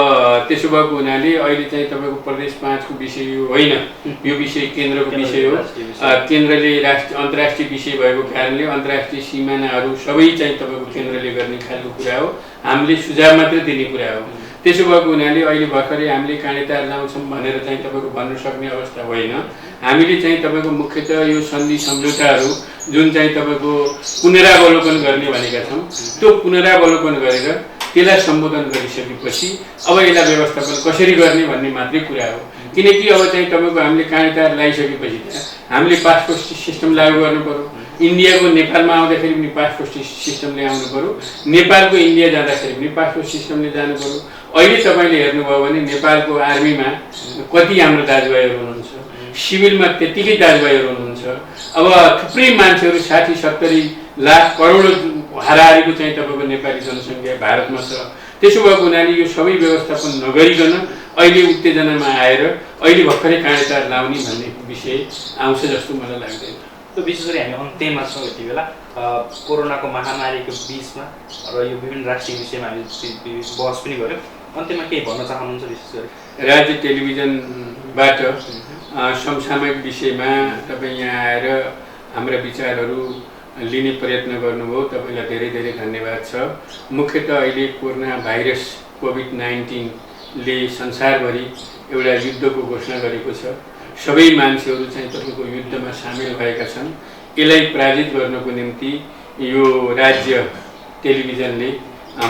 त्यसो भएको हुनाले अहिले चाहिँ तपाईँको प्रदेश 5को विषय यो होइन, यो विषय केन्द्रको विषय हो। केन्द्रले अन्तर्राष्ट्रिय विषय भएको कारणले अन्तर्राष्ट्रिय सिमानाहरू सबै चाहिँ तपाईँको केन्द्रले गर्ने खालको कुरा हो, हामीले सुझाव मात्र दिने कुरा हो। त्यसो भएको हुनाले अहिले भर्खरै हामीले काँडे तार लाउँछौँ भनेर चाहिँ तपाईँको भन्न सक्ने अवस्था होइन। हामीले चाहिँ तपाईँको मुख्यतः यो सन्धि सम्झौताहरू जुन चाहिँ तपाईँको पुनरावलोकन गर्ने भनेका छौँ, त्यो पुनरावलोकन गरेर त्यसलाई सम्बोधन गरिसकेपछि अब यसलाई व्यवस्थापन कसरी गर्ने भन्ने मात्रै कुरा हो। किनकि अब चाहिँ तपाईँको हामीले काँडे तार लगाइसकेपछि त हामीले पासपोर्ट सिस्टम लागू गर्नु पर्यो। इन्डियाको नेपालमा आउँदाखेरि पनि पासपोर्ट सिस्टमले आउनु पर्यो, नेपालको इन्डिया जाँदाखेरि पनि पासपोर्ट सिस्टमले जानु पर्यो। अहिले तपाईँले हेर्नुभयो भने नेपालको आर्मीमा कति हाम्रो दाजुभाइहरू हुनुहुन्छ, सिभिलमा त्यत्तिकै दाजुभाइहरू हुनुहुन्छ। अब थुप्रै मान्छेहरू 60-70 लाख करोड हाराहारीको चाहिँ तपाईँको नेपाली जनसङ्ख्या भारतमा छ। त्यसो भएको हुनाले यो सबै व्यवस्थापन नगरिकन अहिले उत्तेजनामा आएर अहिले भर्खरै काँडे तार लाउने भन्ने विषय आउँछ जस्तो मलाई लाग्दैन। त्यो विशेष गरी हामी अन्त्यमा छौँ यति बेला कोरोनाको महामारीको बिचमा र यो विभिन्न राष्ट्रिय विषयमा हामी बहस पनि गऱ्यौँ। अन्त्यमा केही भन्न चाहनुहुन्छ विशेष गरी? राज्य टेलिभिजनबाट समसामयिक विषयमा तपाईँ यहाँ आएर हाम्रा विचारहरू लिने प्रयत्न गर्नुभयो, तपाईँलाई धेरै धेरै धन्यवाद छ। मुख्यतः अहिले कोरोना भाइरस कोभिड-19ले संसारभरि एउटा युद्धको घोषणा गरेको छ। सबै मान्छेहरू चाहिँ तपाईँको युद्धमा सामेल भएका छन्। यसलाई पराजित गर्नको निम्ति यो राज्य टेलिभिजनले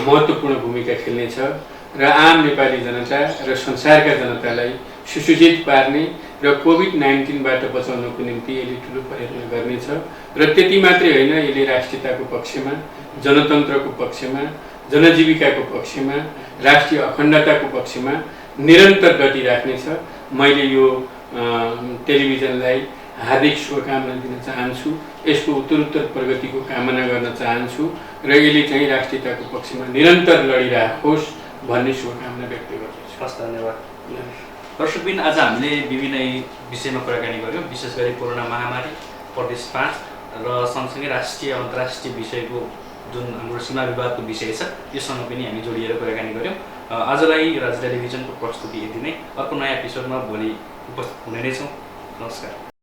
महत्त्वपूर्ण भूमिका खेल्नेछ र आम नेपाली जनता र संसारका जनतालाई सुसूचित पार्ने र कोभिड-19बाट बचाउनको निम्ति यसले ठुलो प्रयत्न गर्नेछ। र त्यति मात्रै होइन, यसले राष्ट्रियताको पक्षमा, जनतन्त्रको पक्षमा, जनजीविकाको पक्षमा, राष्ट्रिय अखण्डताको पक्षमा निरन्तर गति राख्नेछ। मैले यो टेलिभिजनलाई हार्दिक शुभकामना दिन चाहन्छु, यसको उत्तरोत्तर प्रगतिको कामना गर्न चाहन्छु र यसले चाहिँ राष्ट्रियताको पक्षमा निरन्तर लडिरहोस् भन्ने शुभकामना व्यक्त गर्दछु। हस्, धन्यवाद। दर्शकबिन, आज हामीले विभिन्न विषयमा कुराकानी गऱ्यौँ, विशेष गरी कोरोना महामारी, प्रदेश 5 र सँगसँगै राष्ट्रिय अन्तर्राष्ट्रिय विषयको जुन हाम्रो सीमा विवादको विषय छ योसँग पनि हामी जोडिएर कुराकानी गऱ्यौँ। आजलाई राज्य टेलिभिजनको प्रस्तुति यति नै। अर्को नयाँ एपिसोडमा भोलि उपस्थित हुने नै छौँ। नमस्कार।